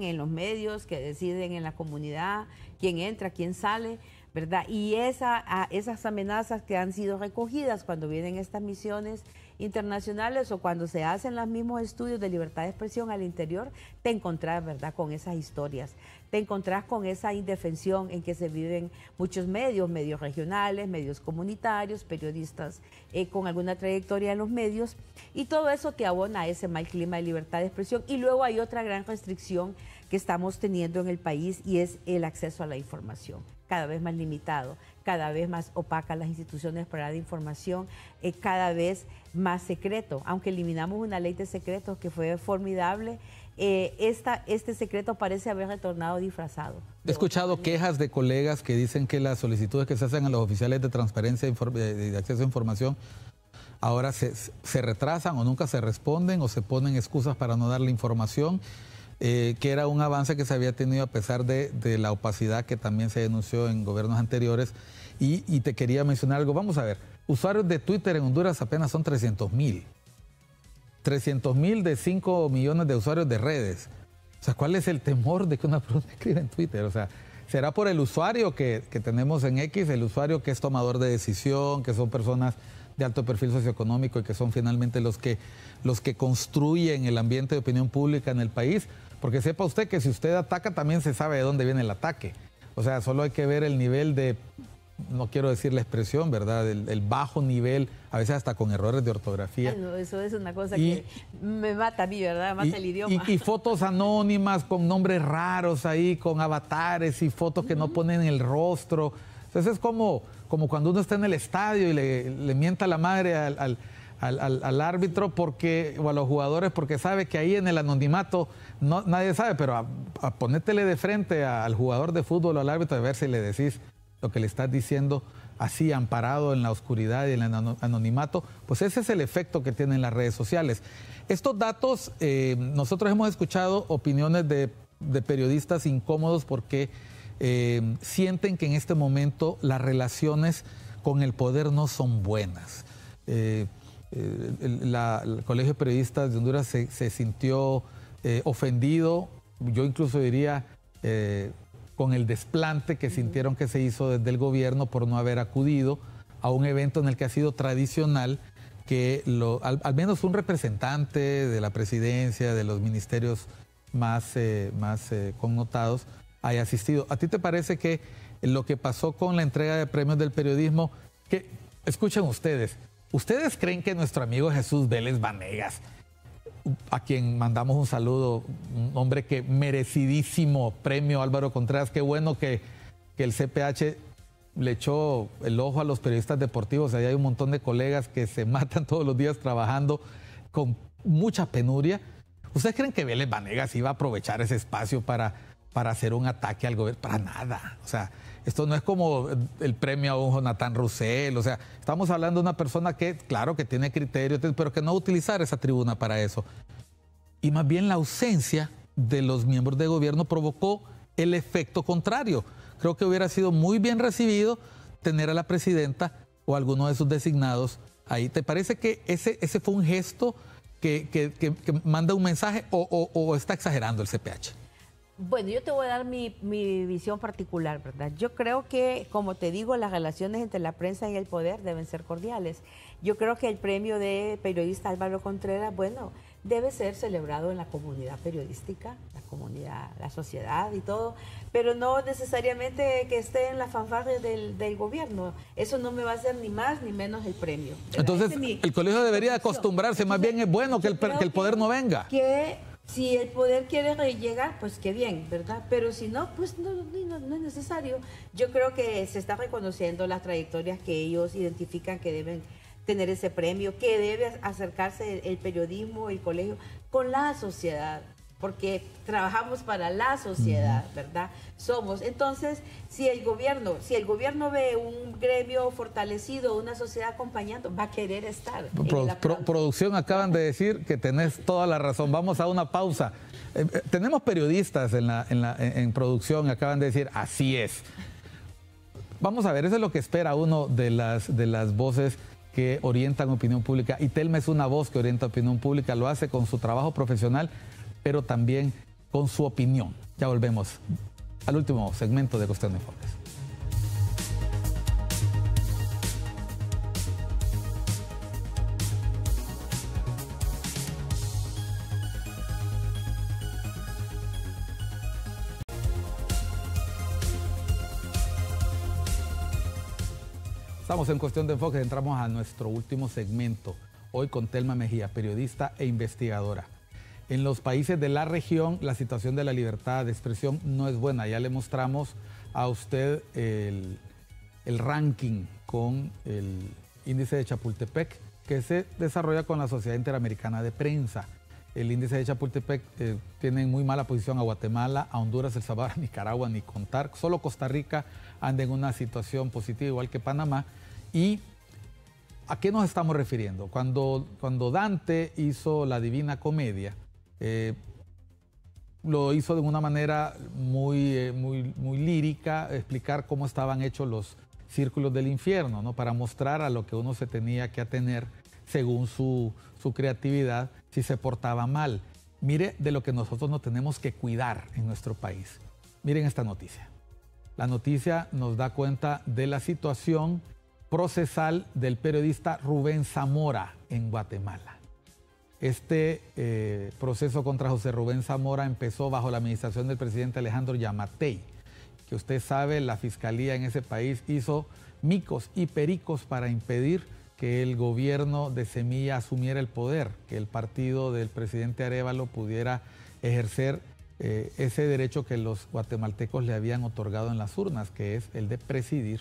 en los medios, que deciden en la comunidad, quién entra, quién sale, ¿verdad? Y esas amenazas que han sido recogidas cuando vienen estas misiones internacionales o cuando se hacen los mismos estudios de libertad de expresión al interior, te encontrás, ¿verdad?, con esas historias. Te encontrás con esa indefensión en que se viven muchos medios regionales, medios comunitarios, periodistas con alguna trayectoria en los medios, y todo eso te abona a ese mal clima de libertad de expresión. Y luego hay otra gran restricción que estamos teniendo en el país, y es el acceso a la información, cada vez más limitado, cada vez más opaca las instituciones para dar información, cada vez más secreto. Aunque eliminamos una ley de secretos que fue formidable, este secreto parece haber retornado disfrazado. He escuchado quejas de colegas que dicen que las solicitudes que se hacen a los oficiales de transparencia y de acceso a información ahora se retrasan o nunca se responden, o se ponen excusas para no dar la información. Que era un avance que se había tenido a pesar de la opacidad que también se denunció en gobiernos anteriores. Y te quería mencionar algo. Vamos a ver, usuarios de Twitter en Honduras apenas son 300,000. 300,000 de 5 millones de usuarios de redes. O sea, ¿cuál es el temor de que una persona escriba en Twitter? O sea, ¿será por el usuario que tenemos en X, el usuario que es tomador de decisión, que son personas de alto perfil socioeconómico y que son finalmente los que construyen el ambiente de opinión pública en el país? Porque sepa usted que si usted ataca también se sabe de dónde viene el ataque. O sea, solo hay que ver el nivel de, no quiero decir la expresión, ¿verdad? El bajo nivel, a veces hasta con errores de ortografía. Ay, no, eso es una cosa que me mata a mí, ¿verdad? Me mata el idioma. Y fotos anónimas con nombres raros ahí, con avatares y fotos que no ponen el rostro. Entonces es como cuando uno está en el estadio y le mienta la madre al árbitro o a los jugadores, porque sabe que ahí en el anonimato nadie sabe, pero a ponértele de frente al jugador de fútbol o al árbitro, a ver si le decís lo que le estás diciendo así, amparado en la oscuridad y en el anonimato, pues ese es el efecto que tienen las redes sociales. Estos datos, nosotros hemos escuchado opiniones de periodistas incómodos porque sienten que en este momento las relaciones con el poder no son buenas. El Colegio de Periodistas de Honduras se sintió ofendido, yo incluso diría con el desplante que sintieron que se hizo desde el gobierno por no haber acudido a un evento en el que ha sido tradicional que al menos un representante de la presidencia, de los ministerios más connotados, haya asistido. ¿A ti te parece que lo que pasó con la entrega de premios del periodismo, que escuchen ustedes creen que nuestro amigo Jesús Vélez Vanegas, a quien mandamos un saludo, un hombre que merecidísimo premio Álvaro Contreras, qué bueno que el CPH le echó el ojo a los periodistas deportivos? Ahí hay un montón de colegas que se matan todos los días trabajando con mucha penuria. ¿Ustedes creen que Vélez Vanegas iba a aprovechar ese espacio para hacer un ataque al gobierno? Para nada. O sea, esto no es como el premio a un Jonathan Roussel. O sea, estamos hablando de una persona que, claro, que tiene criterio, pero que no va a utilizar esa tribuna para eso. Y más bien la ausencia de los miembros de gobierno provocó el efecto contrario. Creo que hubiera sido muy bien recibido tener a la presidenta o a alguno de sus designados ahí. ¿Te parece que ese fue un gesto que manda un mensaje o está exagerando el CPH? Bueno, yo te voy a dar mi visión particular, ¿verdad? Yo creo que, como te digo, las relaciones entre la prensa y el poder deben ser cordiales. Yo creo que el premio de periodista Álvaro Contreras, bueno, debe ser celebrado en la comunidad periodística, la comunidad, la sociedad y todo, pero no necesariamente que esté en la fanfarria del gobierno. Eso no me va a hacer ni más ni menos el premio, ¿verdad? Entonces, el colegio debería acostumbrarse, más bien es bueno que el poder no venga. Si el poder quiere llegar, pues qué bien, ¿verdad? Pero si no, pues no es necesario. Yo creo que se está reconociendo las trayectorias que ellos identifican que deben tener ese premio, que debe acercarse el periodismo, el colegio, con la sociedad, porque trabajamos para la sociedad, ¿verdad? Entonces, si el gobierno ve un gremio fortalecido, una sociedad acompañando, va a querer estar. Producción, acaban de decir que tenés toda la razón. Vamos a una pausa. Tenemos periodistas en producción, acaban de decir, así es. Vamos a ver, eso es lo que espera uno de las voces que orientan opinión pública. Y Telma es una voz que orienta opinión pública, lo hace con su trabajo profesional, pero también con su opinión. Ya volvemos al último segmento de Cuestión de Enfoques. Estamos en Cuestión de Enfoque, entramos a nuestro último segmento, hoy con Telma Mejía, periodista e investigadora. En los países de la región, la situación de la libertad de expresión no es buena. Ya le mostramos a usted el ranking con el índice de Chapultepec, que se desarrolla con la Sociedad Interamericana de Prensa. El índice de Chapultepec tiene en muy mala posición a Guatemala, a Honduras, El Salvador, a Nicaragua, ni contar. Solo Costa Rica anda en una situación positiva, igual que Panamá. ¿Y a qué nos estamos refiriendo? Cuando Dante hizo la Divina Comedia, lo hizo de una manera muy lírica, explicar cómo estaban hechos los círculos del infierno, ¿no? Para mostrar a lo que uno se tenía que atener según su creatividad si se portaba mal. Mire de lo que nosotros nos tenemos que cuidar en nuestro país. Miren esta noticia. La noticia nos da cuenta de la situación procesal del periodista Rubén Zamora en Guatemala. Este proceso contra José Rubén Zamora empezó bajo la administración del presidente Alejandro Yamatei, que usted sabe, la fiscalía en ese país hizo micos y pericos para impedir que el gobierno de Semilla asumiera el poder, que el partido del presidente Arévalo pudiera ejercer ese derecho que los guatemaltecos le habían otorgado en las urnas, que es el de presidir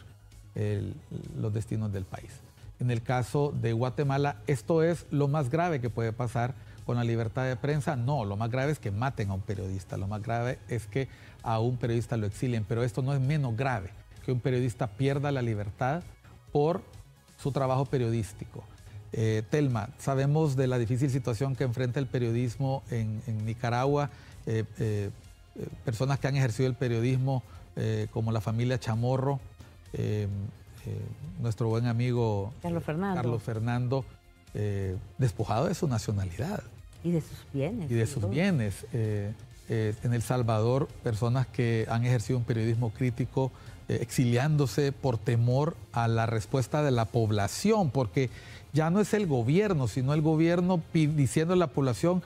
los destinos del país. En el caso de Guatemala, ¿esto es lo más grave que puede pasar con la libertad de prensa? No, lo más grave es que maten a un periodista, lo más grave es que a un periodista lo exilien, pero esto no es menos grave, que un periodista pierda la libertad por su trabajo periodístico. Telma, sabemos de la difícil situación que enfrenta el periodismo en Nicaragua, personas que han ejercido el periodismo como la familia Chamorro, nuestro buen amigo Carlos Fernando, despojado de su nacionalidad. Y de sus bienes. Y de sus bienes. En El Salvador, personas que han ejercido un periodismo crítico, exiliándose por temor a la respuesta de la población, porque ya no es el gobierno, sino el gobierno diciendo a la población,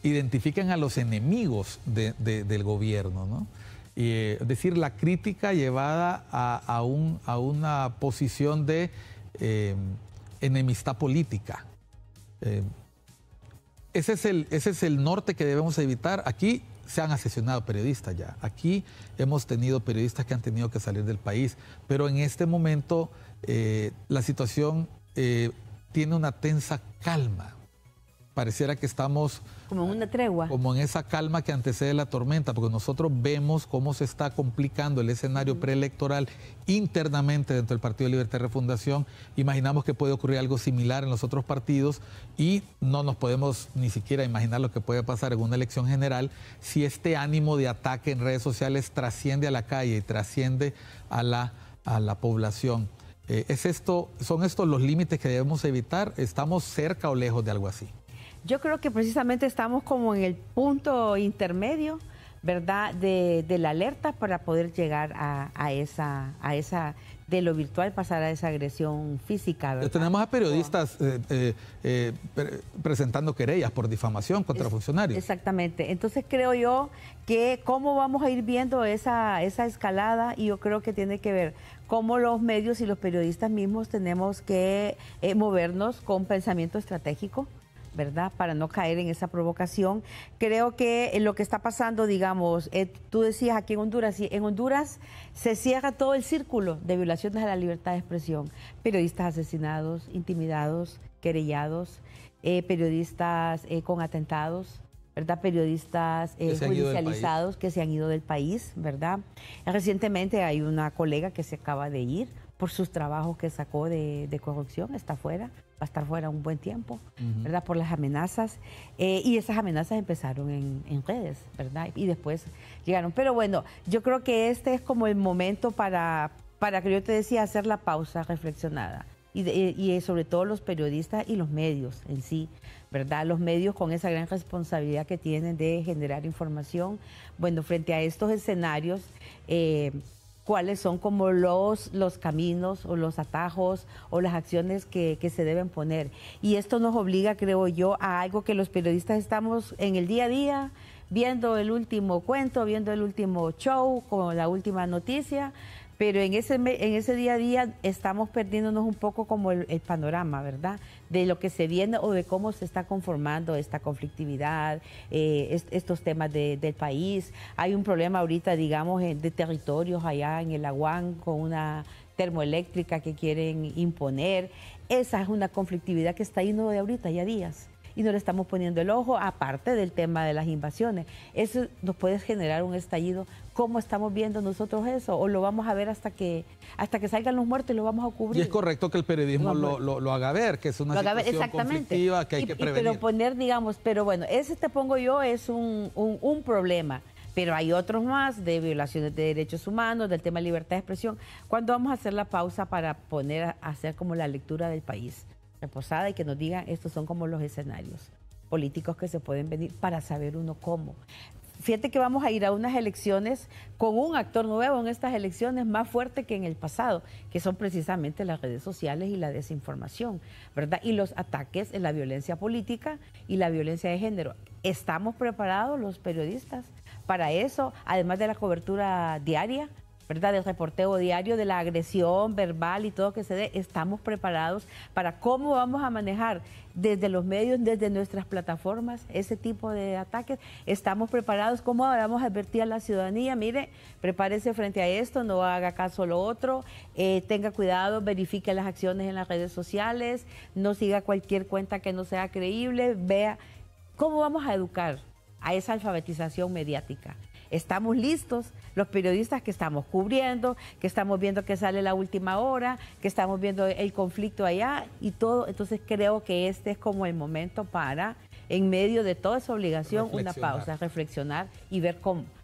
identifiquen a los enemigos del gobierno, ¿no? Es decir, la crítica llevada a una posición de enemistad política. Ese es el norte que debemos evitar. Aquí se han asesinado periodistas ya. Aquí hemos tenido periodistas que han tenido que salir del país. Pero en este momento la situación tiene una tensa calma. Pareciera que estamos... Como en una tregua. Como en esa calma que antecede la tormenta, porque nosotros vemos cómo se está complicando el escenario preelectoral internamente dentro del Partido de Libertad y Refundación. Imaginamos que puede ocurrir algo similar en los otros partidos y no nos podemos ni siquiera imaginar lo que puede pasar en una elección general si este ánimo de ataque en redes sociales trasciende a la calle y trasciende a la población. ¿Son estos los límites que debemos evitar? ¿Estamos cerca o lejos de algo así? Yo creo que precisamente estamos como en el punto intermedio, ¿verdad?, de la alerta para poder llegar a esa, de lo virtual pasar a esa agresión física, ¿verdad? Tenemos a periodistas presentando querellas por difamación contra funcionarios. Exactamente. Entonces creo yo que cómo vamos a ir viendo esa escalada, y yo creo que tiene que ver cómo los medios y los periodistas mismos tenemos que movernos con pensamiento estratégico, ¿verdad?, para no caer en esa provocación. Creo que lo que está pasando, digamos, tú decías aquí en Honduras se cierra todo el círculo de violaciones a la libertad de expresión. Periodistas asesinados, intimidados, querellados, periodistas con atentados, ¿verdad?, periodistas judicializados que se han ido del país, ¿verdad? Recientemente hay una colega que se acaba de ir por sus trabajos que sacó de corrupción, está fuera. Va a estar fuera un buen tiempo, ¿verdad?, por las amenazas. Y esas amenazas empezaron en redes, ¿verdad? Y después llegaron. Pero bueno, yo creo que este es como el momento para que yo te decía, hacer la pausa reflexionada. Y sobre todo los periodistas y los medios en sí, ¿verdad? Los medios con esa gran responsabilidad que tienen de generar información. Bueno, frente a estos escenarios, cuáles son como los caminos o los atajos o las acciones que se deben poner. Y esto nos obliga, creo yo, a algo que los periodistas estamos en el día a día, viendo el último cuento, viendo el último show, con la última noticia, pero en ese día a día estamos perdiéndonos un poco como el panorama, ¿verdad? De lo que se viene o de cómo se está conformando esta conflictividad, estos temas del país. Hay un problema ahorita, digamos, de territorios allá en el Aguán con una termoeléctrica que quieren imponer. Esa es una conflictividad que está ahí no de ahorita, ya días. Y no le estamos poniendo el ojo, aparte del tema de las invasiones. Eso nos puede generar un estallido. ¿Cómo estamos viendo nosotros eso? ¿O lo vamos a ver hasta que salgan los muertos y lo vamos a cubrir? Y es correcto que el periodismo lo haga ver, que es una situación conflictiva que hay que prevenir. Pero poner, digamos, pero bueno, ese te pongo yo es un problema. Pero hay otros más de violaciones de derechos humanos, del tema de libertad de expresión. ¿Cuándo vamos a hacer la pausa para hacer como la lectura del país? Reposada y que nos digan, estos son como los escenarios políticos que se pueden venir para saber uno cómo. Fíjate que vamos a ir a unas elecciones con un actor nuevo en estas elecciones más fuerte que en el pasado, que son precisamente las redes sociales y la desinformación, ¿verdad? Y los ataques en la violencia política y la violencia de género. ¿Estamos preparados los periodistas para eso, además de la cobertura diaria, ¿verdad? Del reporteo diario, de la agresión verbal y todo que se dé? ¿Estamos preparados para cómo vamos a manejar desde los medios, desde nuestras plataformas, ese tipo de ataques? ¿Estamos preparados? ¿Cómo vamos a advertir a la ciudadanía? Mire, prepárese frente a esto, no haga caso a lo otro, tenga cuidado, verifique las acciones en las redes sociales, no siga cualquier cuenta que no sea creíble, vea cómo vamos a educar a esa alfabetización mediática. Estamos listos, los periodistas que estamos cubriendo, que estamos viendo que sale la última hora, que estamos viendo el conflicto allá y todo. Entonces creo que este es como el momento para, en medio de toda esa obligación, una pausa, reflexionar y ver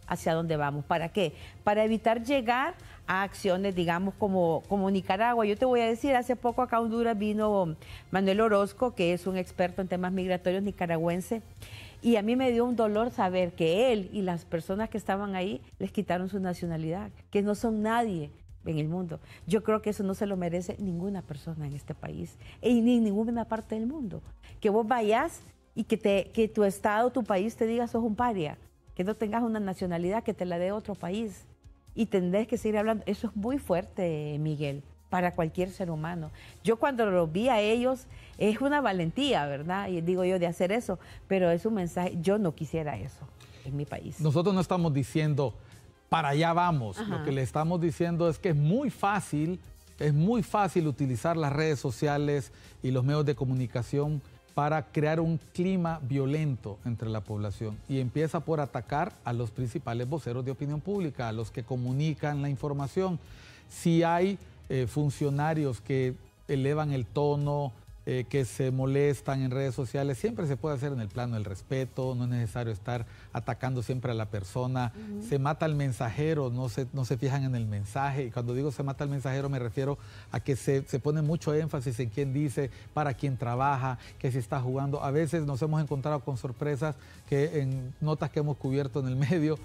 hacia dónde vamos. ¿Para qué? Para evitar llegar a acciones, digamos, como Nicaragua. Yo te voy a decir, hace poco acá a Honduras vino Manuel Orozco, que es un experto en temas migratorios nicaragüense, y a mí me dio un dolor saber que él y las personas que estaban ahí les quitaron su nacionalidad, que no son nadie en el mundo. Yo creo que eso no se lo merece ninguna persona en este país, y ni en ninguna parte del mundo. Que vos vayas y que tu estado, tu país te diga sos un paria, que no tengas una nacionalidad, que te la dé otro país. Y tendrás que seguir hablando. Eso es muy fuerte, Miguel, para cualquier ser humano. Yo cuando lo vi a ellos, es una valentía, ¿verdad? Y digo yo de hacer eso, pero es un mensaje, yo no quisiera eso en mi país. Nosotros no estamos diciendo, para allá vamos. Ajá. Lo que le estamos diciendo es que es muy fácil utilizar las redes sociales y los medios de comunicación para crear un clima violento entre la población. Y empieza por atacar a los principales voceros de opinión pública, a los que comunican la información. Si hay funcionarios que elevan el tono, que se molestan en redes sociales, siempre se puede hacer en el plano del respeto, no es necesario estar atacando siempre a la persona. Se mata al mensajero, no se fijan en el mensaje. Y cuando digo se mata al mensajero me refiero a que se pone mucho énfasis en quién dice, para quién trabaja, que si está jugando. A veces nos hemos encontrado con sorpresas que en notas que hemos cubierto en el medio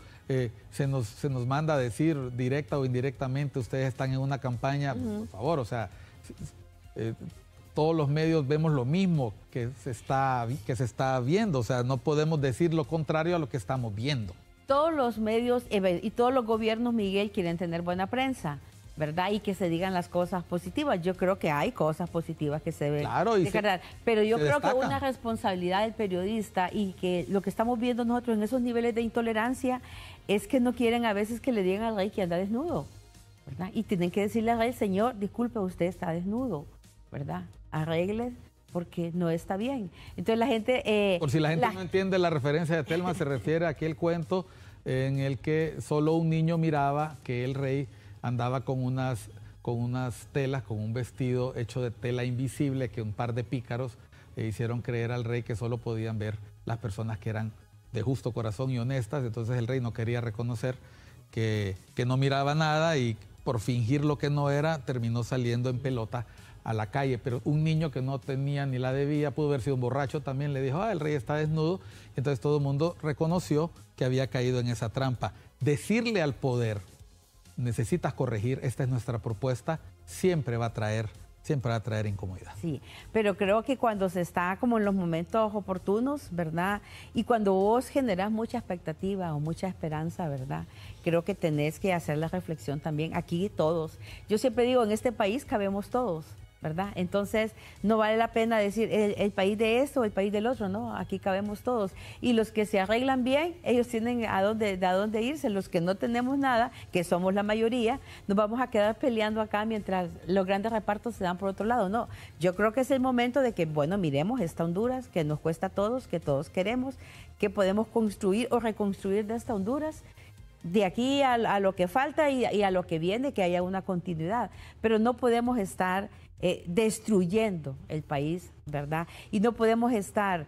se nos manda a decir directa o indirectamente, ustedes están en una campaña, por favor, o sea... todos los medios vemos lo mismo que se está viendo, o sea, no podemos decir lo contrario a lo que estamos viendo. Todos los medios y todos los gobiernos, Miguel, quieren tener buena prensa, ¿verdad? Y que se digan las cosas positivas. Yo creo que hay cosas positivas que se deben descargar, pero yo creo que una responsabilidad del periodista y que lo que estamos viendo nosotros en esos niveles de intolerancia es que no quieren a veces que le digan al rey que anda desnudo, ¿verdad? Y tienen que decirle al rey, señor, disculpe, usted está desnudo, ¿verdad? Arregle porque no está bien. Entonces la gente... Por si la gente no entiende la referencia de Telma, se refiere a aquel cuento en el que solo un niño miraba que el rey andaba con unas telas, con un vestido hecho de tela invisible que un par de pícaros hicieron creer al rey que solo podían ver las personas que eran de justo corazón y honestas. Entonces el rey no quería reconocer que no miraba nada y por fingir lo que no era terminó saliendo en pelota a la calle, pero un niño que no tenía ni la debía, pudo haber sido un borracho, también le dijo, el rey está desnudo, entonces todo el mundo reconoció que había caído en esa trampa. Decirle al poder, necesitas corregir, esta es nuestra propuesta, siempre va a traer siempre va a traer incomodidad. Sí, pero creo que cuando se está como en los momentos oportunos, ¿verdad? Y cuando vos generás mucha expectativa o mucha esperanza, ¿verdad? Creo que tenés que hacer la reflexión también. Aquí todos. Yo siempre digo, en este país cabemos todos, ¿verdad? Entonces, no vale la pena decir el país de esto o el país del otro, ¿no? Aquí cabemos todos. Y los que se arreglan bien, ellos tienen de a dónde irse. Los que no tenemos nada, que somos la mayoría, nos vamos a quedar peleando acá mientras los grandes repartos se dan por otro lado. No, yo creo que es el momento de que, bueno, miremos esta Honduras, que nos cuesta a todos, que todos queremos, que podemos construir o reconstruir de esta Honduras, de aquí a lo que falta y a lo que viene, que haya una continuidad. Pero no podemos estar destruyendo el país, ¿verdad? Y no podemos estar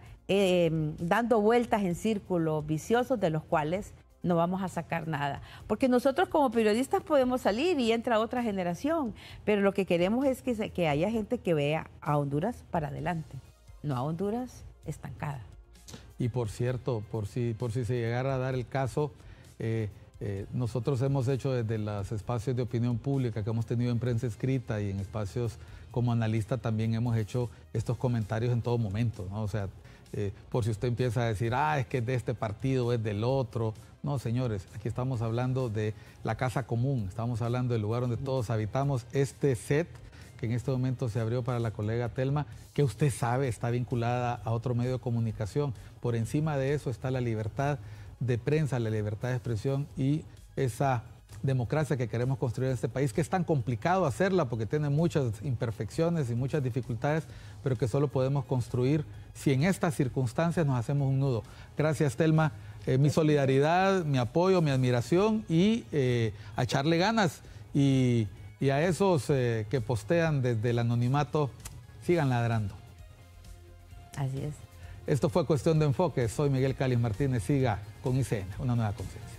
dando vueltas en círculos viciosos de los cuales no vamos a sacar nada. Porque nosotros como periodistas podemos salir y entra otra generación, pero lo que queremos es que haya gente que vea a Honduras para adelante, no a Honduras estancada. Y por cierto, por si se llegara a dar el caso, nosotros hemos hecho desde los espacios de opinión pública que hemos tenido en prensa escrita y en espacios como analista también hemos hecho estos comentarios en todo momento, ¿no? O sea, por si usted empieza a decir, es que es de este partido, es del otro. No, señores, aquí estamos hablando de la casa común, estamos hablando del lugar donde todos habitamos. Este set que en este momento se abrió para la colega Telma, que usted sabe está vinculada a otro medio de comunicación. Por encima de eso está la libertad de prensa, la libertad de expresión y esa democracia que queremos construir en este país, que es tan complicado hacerla porque tiene muchas imperfecciones y muchas dificultades, pero que solo podemos construir si en estas circunstancias nos hacemos un nudo. Gracias, Telma. Mi solidaridad, mi apoyo, mi admiración y a echarle ganas. Y a esos que postean desde el anonimato, sigan ladrando. Así es. Esto fue Cuestión de Enfoque. Soy Miguel Cáliz Martínez. Siga con ICN, una nueva conciencia.